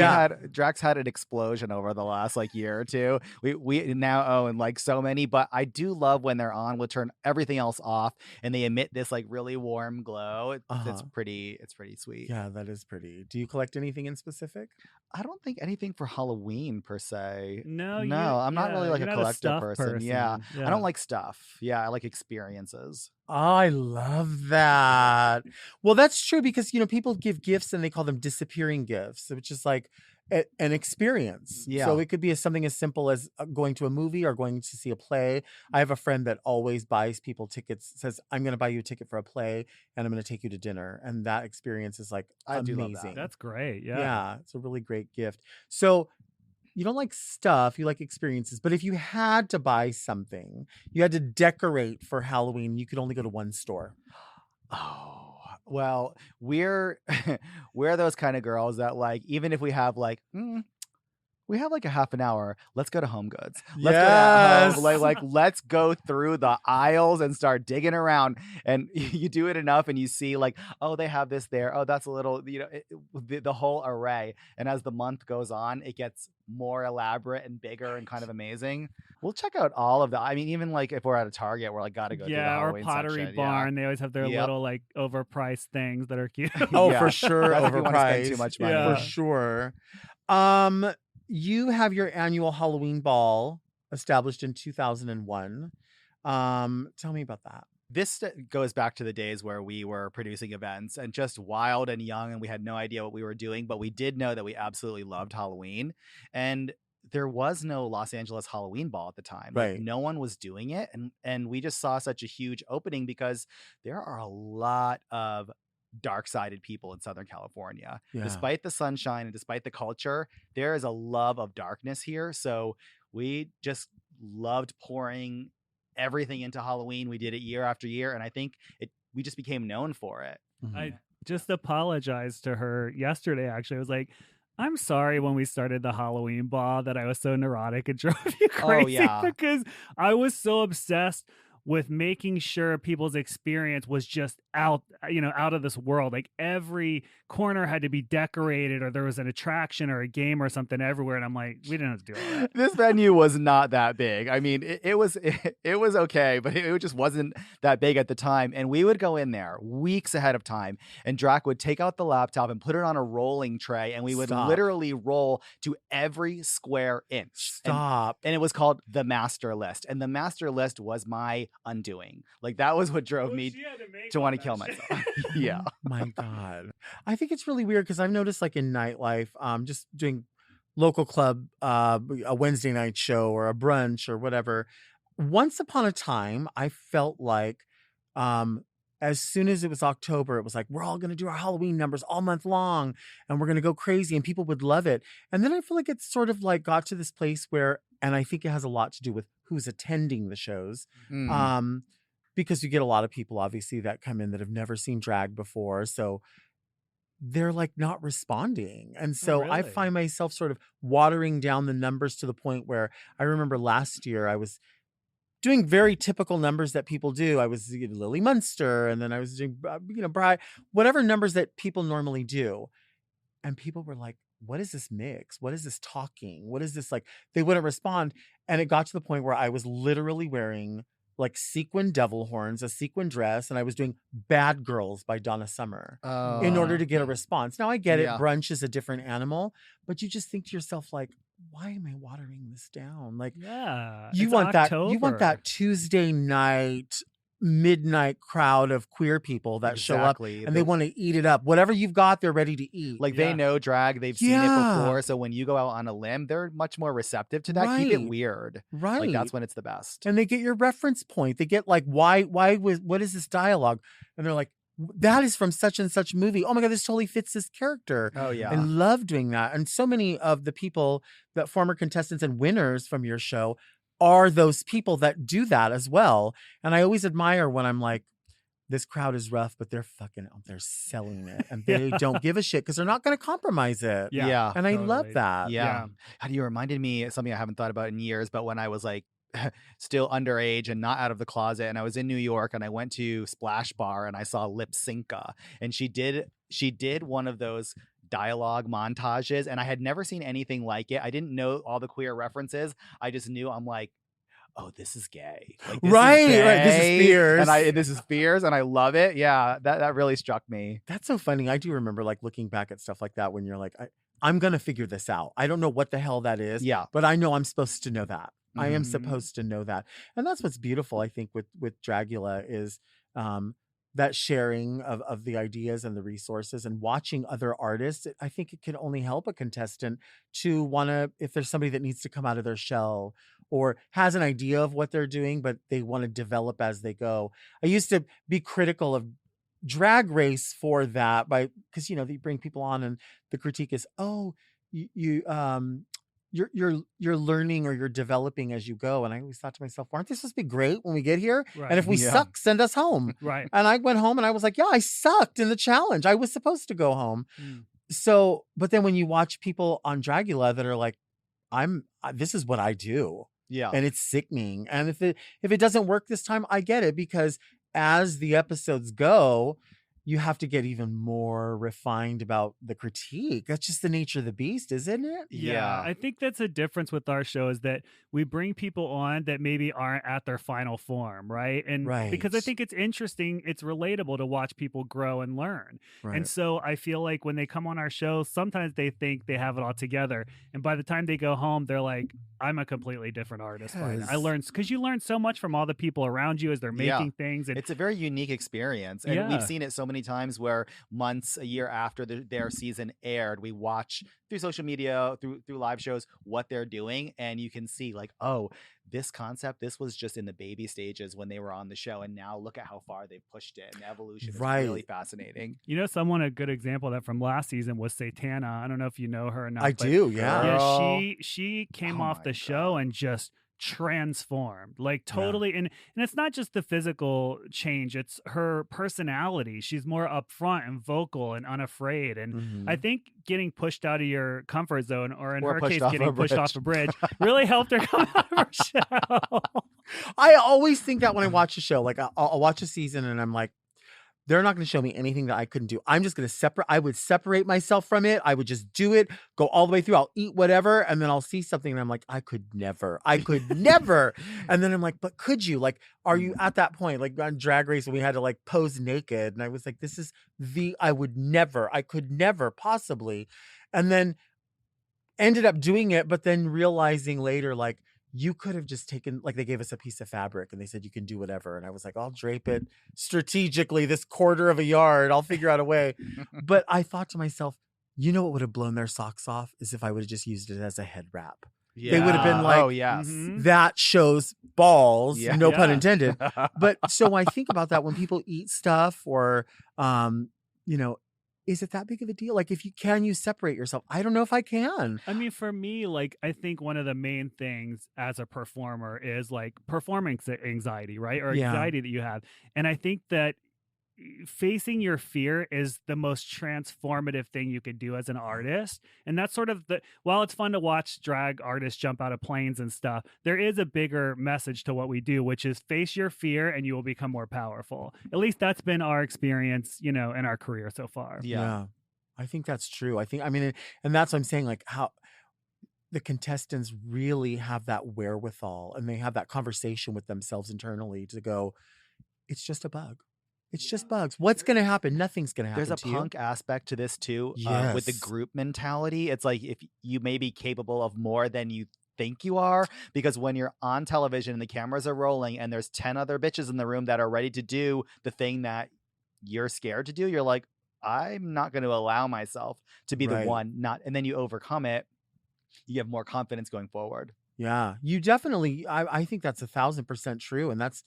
Drax had an explosion over the last year or two. We now own so many, but I do love when they're on. We'll turn everything else off, and they emit this really warm glow. It's pretty sweet. Yeah, that is pretty. Do you collect anything in specific? I don't think anything for Halloween per se. No, I'm not really a collector person. Yeah, Yeah. I don't like stuff. Yeah, I like experiences. I love that. Well, that's true because, people give gifts and they call them disappearing gifts, which is like an experience. Yeah. So it could be something as simple as going to a movie or going to see a play. I have a friend that always buys people tickets, says, I'm going to buy you a ticket for a play and I'm going to take you to dinner. And that experience is I do amazing. love that. That's great. Yeah. Yeah, it's a really great gift. So you don't like stuff, you like experiences. But if you had to buy something, you had to decorate for Halloween, you could only go to one store. Oh, well, we're those kind of girls that even if we have we have a half an hour, let's go to Home Goods. Let's go to home. Let's go through the aisles and start digging around. And you do it enough and you see oh, they have this there. Oh, that's a little, the whole array. And as the month goes on, it gets more elaborate and bigger and kind of amazing. We'll check out all of that. I mean, even if we're at a Target, we're gotta go to the Halloween or Pottery section. Barn. They always have their little overpriced things that are cute. Oh, Yeah. for sure. That's if you wanna spend Overpriced. too much money. Yeah. For sure. You have your annual Halloween ball established in 2001. Tell me about that. This goes back to the days where we were producing events and just wild and young, and we had no idea what we were doing, but we did know that we absolutely loved Halloween. And there was no Los Angeles Halloween Ball at the time. Like, Right. no one was doing it. And we just saw such a huge opening because there are a lot of dark-sided people in Southern California. Yeah. Despite the sunshine and despite the culture, there is a love of darkness here. So we just loved pouring everything into Halloween. We did it year after year, and I think we just became known for it. Mhm. I just apologized to her yesterday. Actually, I was like, I'm sorry when we started the Halloween ball that I was so neurotic and drove you crazy yeah. because I was so obsessed with making sure people's experience was just out of this world. Like every corner had to be decorated, or there was an attraction or a game or something everywhere. And I'm like, we didn't have to do all that. This venue was not that big. I mean, it was okay, but it just wasn't that big at the time. And we would go in there weeks ahead of time, and Drac would take out the laptop and put it on a rolling tray, and we would Stop. literally roll to every square inch. Stop. And it was called the master list. And the master list was my undoing. Like, that was what drove me to want to kill myself. Yeah. My God. I think it's really weird because I've noticed, like, in nightlife, just doing local club, a Wednesday night show or a brunch or whatever. Once upon a time, I felt like as soon as it was October, it was like, we're all going to do our Halloween numbers all month long and we're going to go crazy and people would love it. And then I feel like it's sort of like got to this place where, and I think it has a lot to do with who's attending the shows. Because you get a lot of people, obviously, that come in that have never seen drag before. So they're like not responding. And so I really? find myself sort of watering down the numbers to the point where I remember last year I was doing very typical numbers that people do. I was Lily Munster, and then I was doing, whatever numbers that people normally do. And people were like, what is this mix? What is this talking? What is this like? They wouldn't respond. And it got to the point where I was literally wearing like sequin devil horns, a sequin dress, and I was doing Bad Girls by Donna Summer in order to get a response. Now I get it, Yeah. brunch is a different animal, but you just think to yourself, like, why am I watering this down? Like, Yeah. you it's want October. that Tuesday night midnight crowd of queer people that show up Exactly. and they want to eat it up. Whatever you've got, they're ready to eat. Like, Yeah. they know drag, they've seen it Yeah. before. So when you go out on a limb, they're much more receptive to that. Keep it Right. weird. Right. Like, that's when it's the best. And they get your reference point. They get like, what is this dialogue? And they're like, that is from such and such movie. Oh my God, this totally fits this character. Oh, yeah. I love doing that. And so many of the people that former contestants and winners from your show are those people that do that as well. And I always admire when I'm like, this crowd is rough, but they're fucking out there selling it. And they don't give a shit because they're not going to compromise it. Yeah. And I love totally. that. Yeah. How do you reminded me of something I haven't thought about in years, but when I was like still underage and not out of the closet, and I was in New York, and I went to Splash Bar and I saw Lip Synca, and she did one of those dialogue montages, and I had never seen anything like it. I didn't know all the queer references. I just knew, I'm like, oh, this is gay. Like, this Right. is gay, This is Fierce. and this is Fierce, and I love it. Yeah, that really struck me. That's so funny. I do remember like looking back at stuff like that when you're like, I'm going to figure this out. I don't know what the hell that is. Yeah. But I know I'm supposed to know that. I am Mhm. supposed to know that. And that's what's beautiful, I think, with Dragula is that sharing of the ideas and the resources and watching other artists. I think it can only help a contestant to want to, if there's somebody that needs to come out of their shell or has an idea of what they're doing, but they want to develop as they go. I used to be critical of Drag Race for that because they bring people on and the critique is, oh, you're learning or you're developing as you go. And I always thought to myself, aren't they supposed to be great when we get here? Right. And if we Yeah. suck, send us home. Right. And I went home and I was like, yeah, I sucked in the challenge. I was supposed to go home. Mm. So, but then when you watch people on Dragula that are like, this is what I do. Yeah. And it's sickening. And if it doesn't work this time, I get it, because as the episodes go, you have to get even more refined about the critique. That's just the nature of the beast, isn't it? Yeah, I think that's a difference with our show is that we bring people on that maybe aren't at their final form, right? And because I Right. think it's interesting, it's relatable to watch people grow and learn. And Right. so I feel like when they come on our show, sometimes they think they have it all together. And by the time they go home, they're like, I'm a completely different artist by now. I Yes. learned because you learn so much from all the people around you as they're Yeah. making things. And It's a very unique experience. And we've yeah, seen it so many times where months, a year after their season aired, we watch through social media, through live shows, what they're doing. And you can see like, oh, this concept, this was just in the baby stages when they were on the show. And now look at how far they've pushed it. And the evolution is really Right. fascinating. you know, someone a good example of that from last season was Satana. I don't know if you know her or not. I but do, yeah. yeah, Girl. she came Oh off my the show God. and just transformed, like Yeah. totally. And it's not just the physical change, it's her personality. She's more upfront and vocal and unafraid. And I Mhm. think getting pushed out of your comfort zone, or in Or her pushed case off getting a pushed off bridge. a bridge, really helped her come out of her shell. I always think that when I watch a show, like I'll watch a season and I'm like, they're not going to show me anything that I couldn't do. I'm just going to I would separate myself from it. I would just do it, go all the way through. I'll eat whatever. And then I'll see something and I'm like, I could never. And then I'm like, but could you? Like, are you at that point? Like on Drag Race when we had to like pose naked. And I was like, I could never possibly. And then ended up doing it, but then realizing later, like, you could have just taken, like, they gave us a piece of fabric and they said you can do whatever. And I was like, I'll drape it strategically this quarter of a yard. I'll figure out a way. But I thought to myself, you know what would have blown their socks off is if I would have just used it as a head wrap. They would have been Yeah. like, oh, yes. Mhm. that shows balls, Yeah. no pun Yeah. intended. But so I think about that when people eat stuff or, you know, is it that big of a deal? Like, if you separate yourself? I don't know if I can. I mean, for me, like, I think one of the main things as a performer is like performance anxiety, right? Or Yeah. anxiety that you have. And I think that facing your fear is the most transformative thing you could do as an artist. And that's sort of while it's fun to watch drag artists jump out of planes and stuff, there is a bigger message to what we do, which is face your fear and you will become more powerful. At least that's been our experience, you know, in our career so far. Yeah. I think that's true. I mean, and that's what I'm saying, like, how the contestants really have that wherewithal and they have that conversation with themselves internally to go, it's just a bug. It's just bugs. What's going to happen? Nothing's going to happen There's a to you. punk aspect to this too, with the Yes. group mentality. It's like if you may be capable of more than you think you are, because when you're on television and the cameras are rolling and there's 10 other bitches in the room that are ready to do the thing that you're scared to do, you're like, I'm not going to allow myself to be the Right. one, not, and then you overcome it. You have more confidence going forward. Yeah, you definitely, I think that's 1,000% true. And that's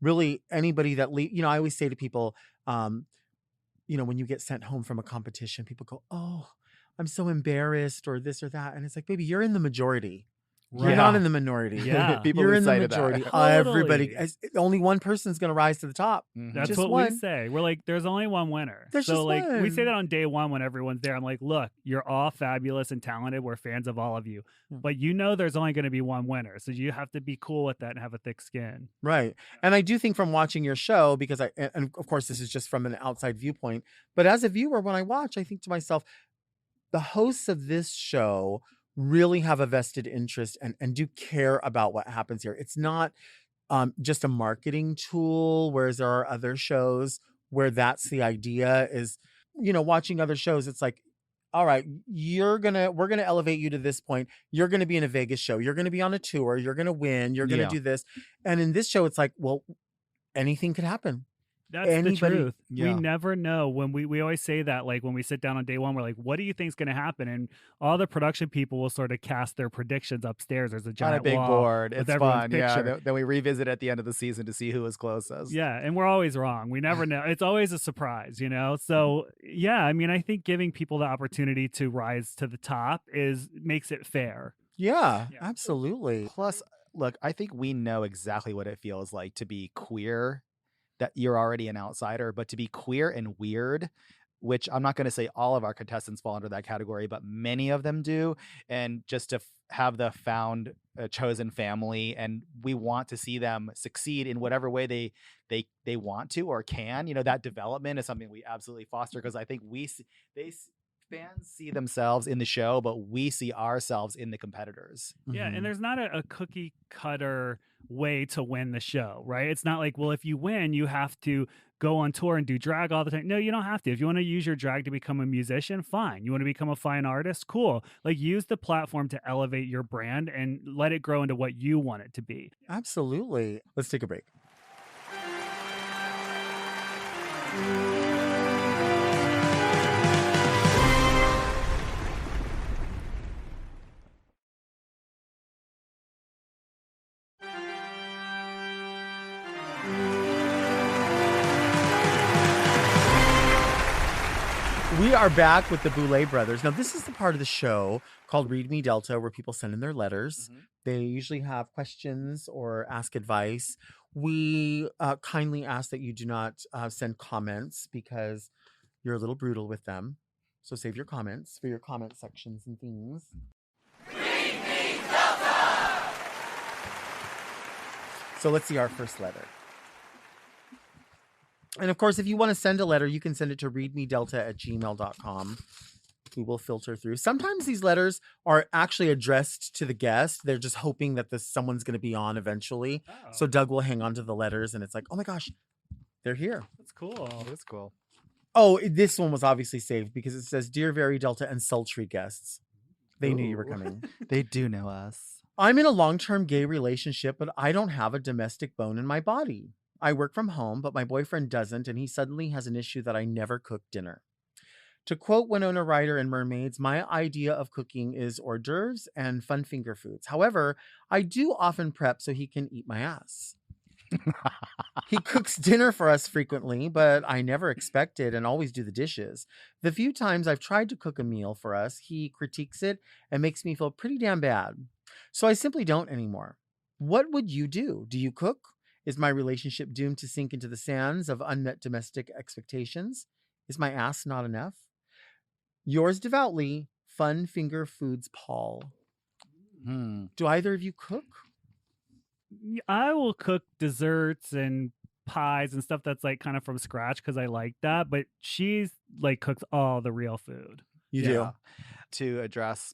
really anybody that, I always say to people, when you get sent home from a competition, people go, oh, I'm so embarrassed or this or that. And it's like, baby, you're in the majority. You're not in the minority. Yeah. People You're lose in the sight of that. majority. Totally. Everybody, only one person's going to rise to the top. Mhm. That's Just what one. we say. We're like, there's only one winner. There's so just like we say one. that on day one when everyone's there. I'm like, look, you're all fabulous and talented. We're fans of all of you. Yeah. But you know there's only going to be one winner. So you have to be cool with that and have a thick skin. Right. And I do think from watching your show, because and of course this is just from an outside viewpoint, but as a viewer, when I watch, I think to myself, the hosts of this show really have a vested interest and do care about what happens here. It's not just a marketing tool, whereas there are other shows where that's the idea is, watching other shows, it's like, all right, we're going to elevate you to this point. You're going to be in a Vegas show. You're going to be on a tour. You're going to win. You're going to Yeah. do this. And in this show, it's like, well, anything could happen. That's Anybody- the truth. Yeah. We never know. When we always say that, like when we sit down on day one, we're like, what do you think's going to happen? And all the production people will sort of cast their predictions upstairs. There's a On giant a big wall board. with It's everyone's fun. Yeah. picture. Then we revisit at the end of the season to see who was closest. Yeah, and we're always wrong. We never know. It's always a surprise, So, yeah, I mean, I think giving people the opportunity to rise to the top makes it fair. Yeah, Yeah. absolutely. Plus, look, I think we know exactly what it feels like to be queer, that you're already an outsider, but to be queer and weird, which I'm not going to say all of our contestants fall under that category, but many of them do. And just to have the found chosen family, and we want to see them succeed in whatever way they want to or can. That development is something we absolutely foster, because I think fans see themselves in the show, but we see ourselves in the competitors. Yeah, and there's not a cookie cutter way to win the show, right? It's not like, well, if you win, you have to go on tour and do drag all the time. No, you don't have to. If you want to use your drag to become a musician, fine. You want to become a fine artist, cool. Like, use the platform to elevate your brand and let it grow into what you want it to be. Absolutely. Let's take a break. We are back with the Boulet Brothers. Now, this is the part of the show called Read Me Delta, where people send in their letters. They usually have questions or ask advice. We kindly ask that you do not send comments, because you're a little brutal with them. So save your comments for your comment sections and things. Read me Delta! So let's see our first letter. And of course, if you want to send a letter, you can send it to readmedelta@gmail.com. We will filter through. Sometimes these letters are actually addressed to the guest. They're just hoping that someone's going to be on eventually. Oh. So Doug will hang on to the letters, and it's like, oh my gosh, they're here. That's cool. That's cool. Oh, this one was obviously saved because it says, Dear Very Delta and Sultry guests. They knew you were coming. They do know us. I'm in a long-term gay relationship, but I don't have a domestic bone in my body. I work from home, but my boyfriend doesn't, and he suddenly has an issue that I never cook dinner. To quote Winona Ryder in Mermaids, my idea of cooking is hors d'oeuvres and fun finger foods. However, I do often prep so he can eat my ass. He cooks dinner for us frequently, but I never expect it and always do the dishes. The few times I've tried to cook a meal for us, he critiques it and makes me feel pretty damn bad. So I simply don't anymore. What would you do? Do you cook? Is my relationship doomed to sink into the sands of unmet domestic expectations? Is my ass not enough? Yours devoutly, Fun Finger Foods Paul. Do either of you cook? I will cook desserts and pies and stuff that's like kind of from scratch because I like that. But she's like cooks all the real food. You do. To address,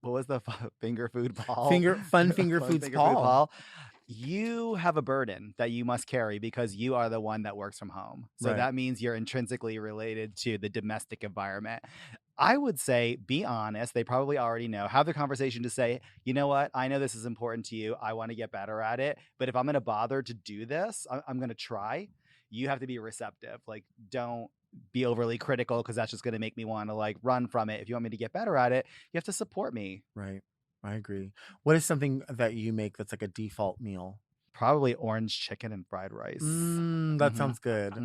what was the finger food Paul? Fun Finger Foods Paul. You have a burden that you must carry because you are the one that works from home. So that means you're intrinsically related to the domestic environment. I would say, be honest. They probably already know. Have the conversation to say, you know what? I know this is important to you. I want to get better at it. But if I'm going to bother to do this, I'm going to try. You have to be receptive. Like, don't be overly critical because that's just going to make me want to like run from it. If you want me to get better at it, you have to support me. Right. I agree. What is something that you make that's like a default meal? Probably orange chicken and fried rice. That sounds good.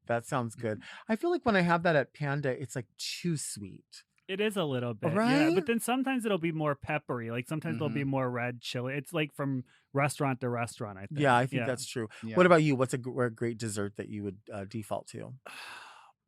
That sounds good. I feel like when I have that at Panda, it's like too sweet. It is a little bit, right? Yeah. But then sometimes it'll be more peppery. Like sometimes there'll be more red chili. It's like from restaurant to restaurant, I think. Yeah, I think that's true. Yeah. What about you? What's a great dessert that you would default to?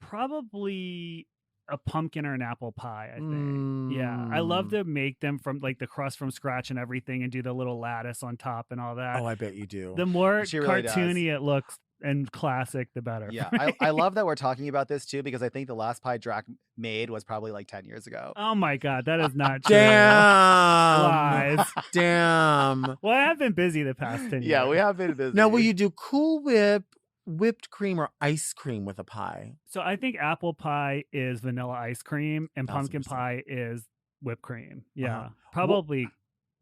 Probably a pumpkin or an apple pie, I think. Yeah. I love to make them from like the crust from scratch and everything and do the little lattice on top and all that. Oh, I bet you do. The more cartoony it looks and classic, the better. Yeah. I love that we're talking about this too, because I think the last pie Drac made was probably like 10 years ago. Oh my God. That is not true. Damn. Lies. Damn. Well, I have been busy the past 10 years. Yeah, we have been busy. Now, will you do Cool Whip, whipped cream, or ice cream with a pie? So I think apple pie is vanilla ice cream and pumpkin pie is whipped cream. Yeah. Probably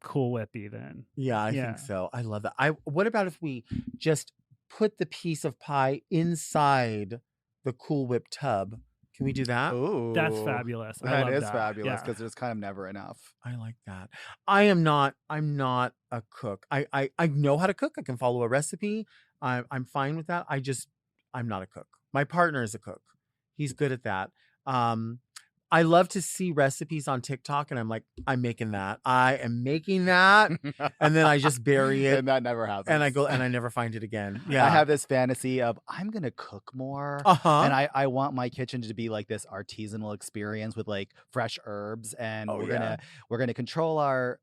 Cool Whip even. Yeah, I think so. I love that. What about if we just put the piece of pie inside the Cool Whip tub? Can we do that? Ooh, that's fabulous. That is fabulous because there's kind of never enough. I like that. I'm not a cook. I know how to cook. I can follow a recipe. I'm fine with that. I'm not a cook. My partner is a cook. He's good at that. I love to see recipes on TikTok, and I'm like, I'm making that. I am making that, and then I just bury it, and that never happens. and I go and I never find it again. Yeah, I have this fantasy of I'm gonna cook more, and I want my kitchen to be like this artisanal experience with like fresh herbs, and we're gonna control our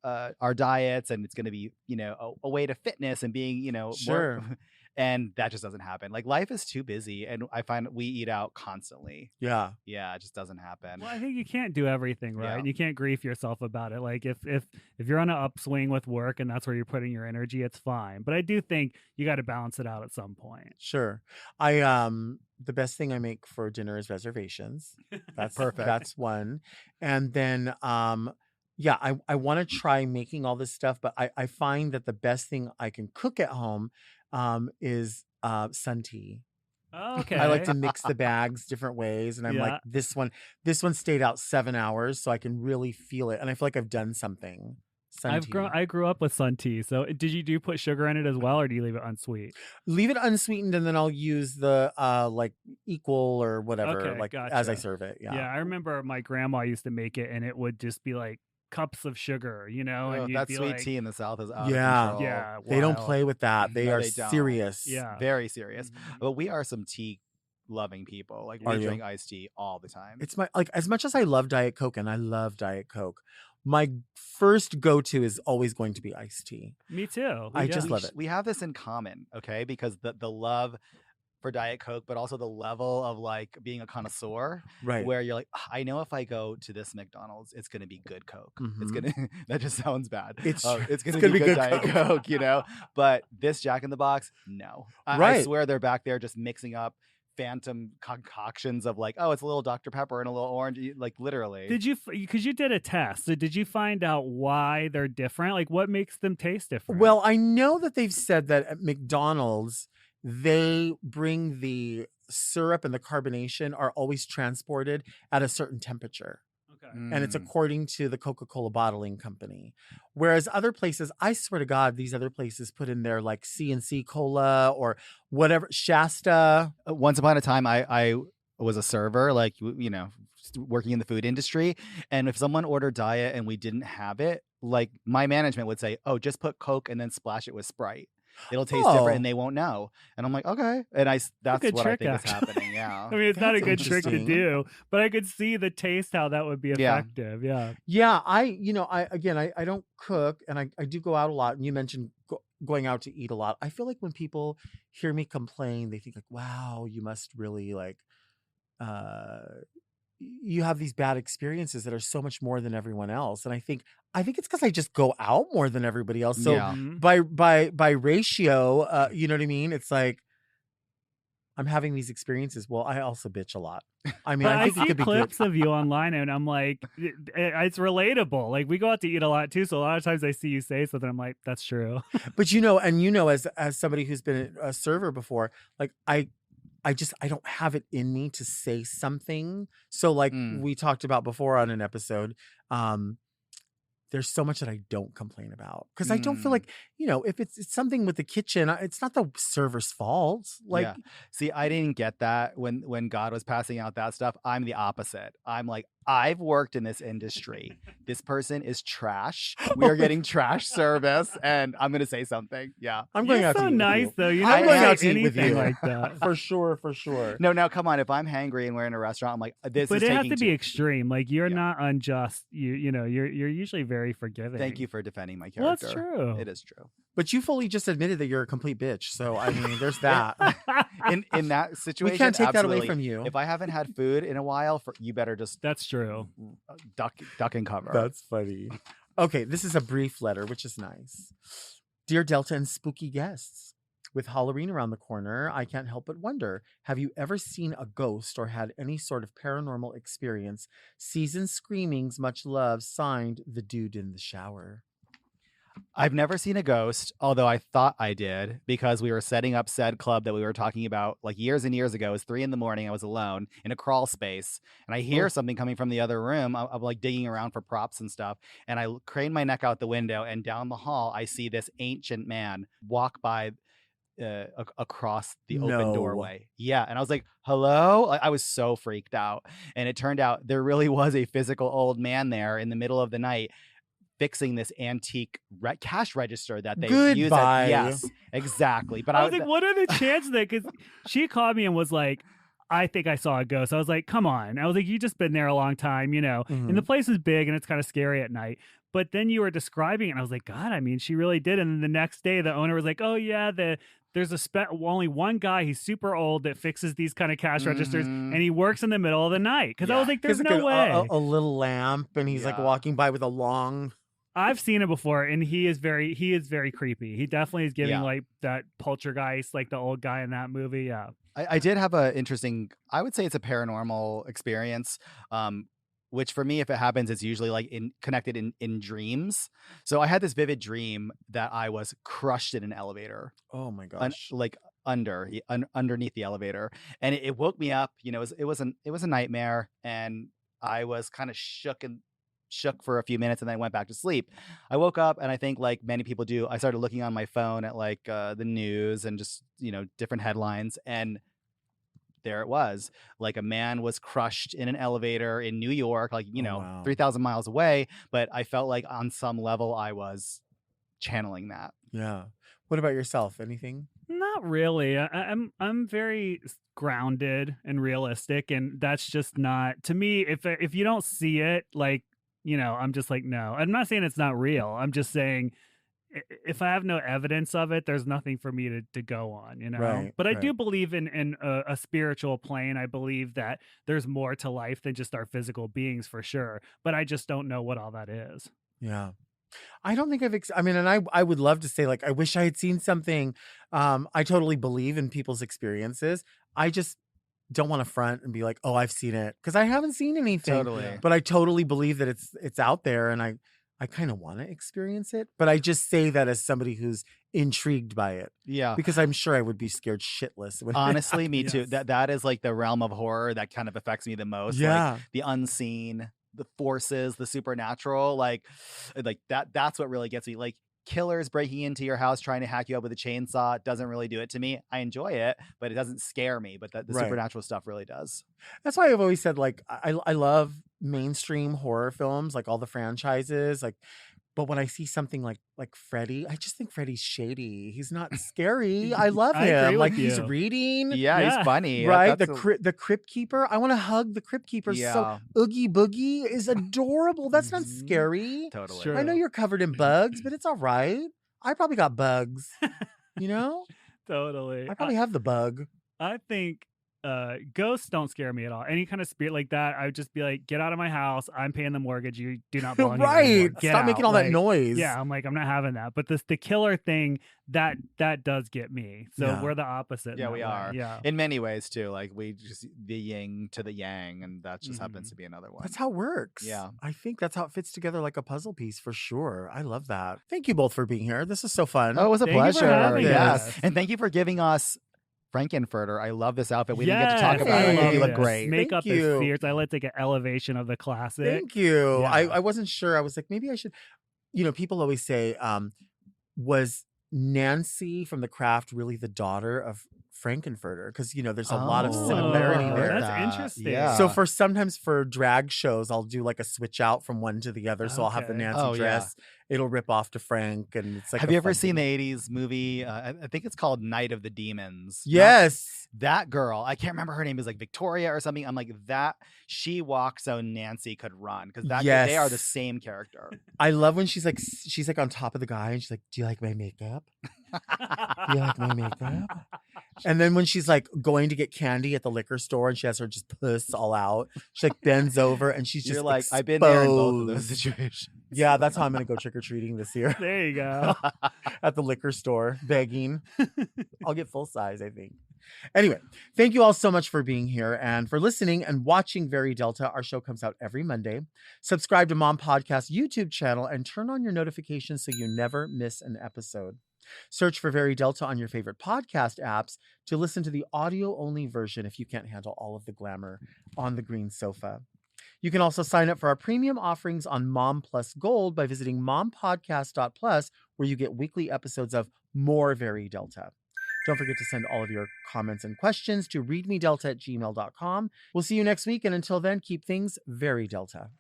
diets, and it's gonna be a way to fitness and being sure. more. And that just doesn't happen. Like life is too busy, and I find we eat out constantly. Yeah, it just doesn't happen. Well, I think you can't do everything right. Yeah. And you can't grief yourself about it. Like if you're on an upswing with work and that's where you're putting your energy, it's fine. But I do think you got to balance it out at some point. sure. The best thing I make for dinner is reservations. That's Perfect. That's one, and then yeah, I want to try making all this stuff, but I find that the best thing I can cook at home is sun tea. Oh, okay. I like to mix the bags different ways, and I'm like, this one stayed out 7 hours, so I can really feel it, and I feel like I've done something. I grew up with sun tea. So did you put sugar in it as well, or do you leave it unsweet? Leave it unsweetened, and then I'll use the like equal or whatever, Okay, like gotcha. as I serve it. Yeah. Yeah, I remember my grandma used to make it, and it would just be like cups of sugar, and you'd that be sweet like, tea in the South is out Yeah. of control. yeah, They don't wild. play with that. They No, are they don't. serious. Yeah. Very serious. Mhm. But we are some tea loving people. Like Are we you? drink iced tea all the time. It's my like as much as I love Diet Coke, and I love Diet Coke, my first go-to is always going to be iced tea. Me too. I Yeah. just love it. We have this in common, okay? Because the love for Diet Coke, but also the level of like being a connoisseur, Right. where you're like, I know if I go to this McDonald's, it's gonna be good Coke. It's Mhm. gonna that just sounds bad. It's true. It's gonna, It's be good Coke. Diet Coke, But this Jack in the Box, no. I Right. swear they're back there just mixing up phantom concoctions of like, oh, it's a little Dr. Pepper and a little orange, like literally. Did you, because you did a test, so did you find out why they're different? Like what makes them taste different? Well, I know that they've said that at McDonald's, they bring the syrup and the carbonation are always transported at a certain temperature. okay. And it's Mm. according to the Coca-Cola bottling company. Whereas other places, I swear to God, these other places put in there like C&C Cola or whatever, Shasta. Once upon a time, I was a server, like working in the food industry, and if someone ordered diet and we didn't have it, like my management would say, oh, just put Coke and then splash it with Sprite, it'll taste Oh. different, and they won't know. And I'm like, okay, and that's good what I trick, think is actually. happening. Yeah. I mean, it's not a That's good trick to interesting. do, but I could see the taste how that would be Yeah. effective. Yeah. Yeah, I don't cook, and I do go out a lot. And you mentioned going out to eat a lot. I feel like when people hear me complain, they think like, wow, you must really like, you have these bad experiences that are so much more than everyone else. And I think it's because I just go out more than everybody else. So Yeah. Mhm. by ratio, you know what I mean? It's like I'm having these experiences. Well, I also bitch a lot. I mean, But I I think it see could be good. clips of you online, and I'm like, it's relatable. Like we go out to eat a lot too, so a lot of times I see you say something, I'm like, that's true. But as somebody who's been a server before, like I don't have it in me to say something. So like Mm. we talked about before on an episode, there's so much that I don't complain about because I don't feel like, if it's something with the kitchen, it's not the server's fault. Like, Yeah. See, I didn't get that when God was passing out that stuff. I'm the opposite. I'm like, I've worked in this industry. This person is trash. We are getting trash service, and I'm gonna say something. Yeah. I'm going You're out so to eat with nice you. though. You I'm never going say out to eat with anything you. like that. For sure. No, now come on. If I'm hangry and we're in a restaurant, I'm like, this But is it taking has to be extreme. Like you're Yeah. not unjust. You're usually very forgiving. Thank you for defending my Well, character. that's true. It is true. But you fully just admitted that you're a complete bitch. So I mean, there's that. In that situation, We can't take that away absolutely. from you. If I haven't had food in a while, you better just That's true. duck and cover. That's funny. Okay, this is a brief letter, which is nice. Dear Delta and spooky guests, with Halloween around the corner, I can't help but wonder, have you ever seen a ghost or had any sort of paranormal experience? Season screamings, much love, signed the dude in the shower. I've never seen a ghost, although I thought I did because we were setting up said club that we were talking about like years and years ago. It was 3 a.m. I was alone in a crawl space, and I hear something coming from the other room. I'm like digging around for props and stuff, and I crane my neck out the window, and down the hall I see this ancient man walk by across the open No. doorway. Yeah. And I was like, hello? I was so freaked out. And it turned out there really was a physical old man there in the middle of the night fixing this antique cash register that they use. Yes, exactly. But I was like, what are the chances of that? Because she called me and was like, I think I saw a ghost. I was like, come on. I was like, you just been there a long time, and the place is big and it's kind of scary at night. But then you were describing it and I was like, God, I mean, she really did. And then the next day the owner was like, oh yeah, there's only one guy, he's super old, that fixes these kind of cash registers, and he works in the middle of the night. Because I was like, there's no way. A little lamp, and he's like walking by with a long... I've seen it before, and he is very creepy. He definitely is giving like that poltergeist, like the old guy in that movie. Yeah. I did have a interesting, I would say it's a paranormal experience, which for me, if it happens, it's usually like connected in dreams. So I had this vivid dream that I was crushed in an elevator. Oh my gosh. Underneath the elevator. And it woke me up, it was a nightmare, and I was kind of shook for a few minutes, and then I went back to sleep. I woke up, and I think like many people do, I started looking on my phone at like the news and just, different headlines. And there it was, like a man was crushed in an elevator in New York, like, 3,000 miles away. But I felt like on some level I was channeling that. Yeah. What about yourself? Anything? Not really. I'm very grounded and realistic, and that's just not, to me, if you don't see it, like, I'm just like, no. I'm not saying it's not real. I'm just saying if I have no evidence of it, there's nothing for me to go on, Right, but I do believe in a spiritual plane. I believe that there's more to life than just our physical beings, for sure. But I just don't know what all that is. Yeah. I don't think and I would love to say, like, I wish I had seen something. I totally believe in people's experiences. I just don't want to front and be like, oh, I've seen it, because I haven't seen anything. Totally. But I totally believe that it's out there, and I kind of want to experience it. But I just say that as somebody who's intrigued by it. Yeah. Because I'm sure I would be scared shitless. Honestly, me too. That is like the realm of horror that kind of affects me the most. Yeah. Like the unseen, the forces, the supernatural, like that's what really gets me. Like killers breaking into your house trying to hack you up with a chainsaw doesn't really do it to me. I enjoy it, but it doesn't scare me. But the supernatural stuff really does. That's why I've always said, like, I love mainstream horror films, like all the franchises, like, but when I see something like Freddy, I just think Freddy's shady. He's not scary. I love him. Like, he's reading. Yeah, he's funny. Right? The Crypt Keeper. I want to hug the Crypt Keeper. Yeah. So Oogie Boogie is adorable. That's not scary. Totally. Sure. I know you're covered in bugs, but it's all right. I probably got bugs. Totally. I probably have the bug. I think ghosts don't scare me at all. Any kind of spirit like that, I would just be like, get out of my house. I'm paying the mortgage. You do not belong here anymore. Get Stop out. making all that noise. Yeah, I'm like, I'm not having that. But the killer thing, that does get me. So we're the opposite. Yeah, we are. Yeah. In many ways too. Like we just the yin to the yang, and that just happens to be another one. That's how it works. Yeah. I think that's how it fits together like a puzzle piece, for sure. I love that. Thank you both for being here. This is so fun. Oh, it was a Thank you pleasure. for having Yes. us. And thank you for giving us Frankenfurter. I love this outfit. We didn't get to Yes, talk about I it. love You look this. great. Makeup Thank you. is fierce. I like to get elevation of the classic. Thank you. Yeah. I wasn't sure. I was like, maybe I should, people always say, was Nancy from The Craft really the daughter of Frankenfurter? Because, there's a lot of similarity there. That's interesting. Yeah. So sometimes for drag shows, I'll do like a switch out from one to the other. So I'll have the Okay. Nancy dress. It'll rip off to Frank, and it's like. Have a you ever fun seen thing. the 80s movie? I think it's called Night of the Demons. Yes. That girl, I can't remember her name, is like Victoria or something. I'm like, that she walked so Nancy could run, because they are the same character. I love when she's like on top of the guy, and she's like, "Do you like my makeup? Do you like my makeup?" And then when she's like going to get candy at the liquor store, and she has her just puss all out, she like bends over, and she's just You're like, exposed. I've been there in both of those situations. Yeah, that's how I'm gonna go trick or treating this year There you go. at the liquor store, begging. I'll get full size, I think. Anyway, thank you all so much for being here and for listening and watching Very Delta. Our show comes out every Monday. Subscribe to Mom Podcast YouTube channel and turn on your notifications so you never miss an episode. Search for Very Delta on your favorite podcast apps to listen to the audio-only version if you can't handle all of the glamour on the green sofa. You can also sign up for our premium offerings on Mom Plus Gold by visiting mompodcast.plus, where you get weekly episodes of more Very Delta. Don't forget to send all of your comments and questions to readmedelta@gmail.com. We'll see you next week, and until then, keep things very Delta.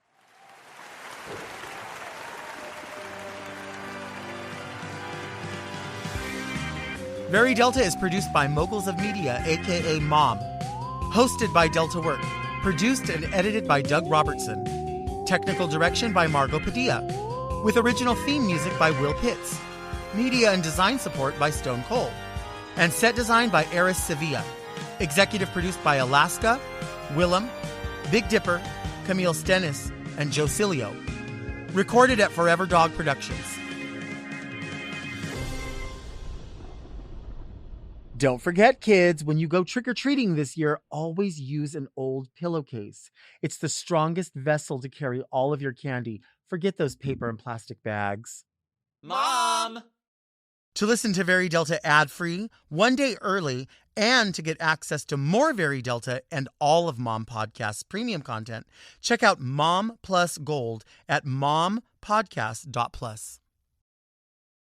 Very Delta is produced by Moguls of Media, aka Mom. Hosted by Delta Work. Produced and edited by Doug Robertson. Technical direction by Margot Padilla. With original theme music by Will Pitts. Media and design support by Stone Cold. And set design by Eris Sevilla. Executive produced by Alaska, Willem, Big Dipper, Camille Stennis, and Joe Cilio. Recorded at Forever Dog Productions. Don't forget, kids, when you go trick-or-treating this year, always use an old pillowcase. It's the strongest vessel to carry all of your candy. Forget those paper and plastic bags. Mom! To listen to Very Delta ad-free, 1 day early, and to get access to more Very Delta and all of Mom Podcast's premium content, check out Mom Plus Gold at mompodcast.plus.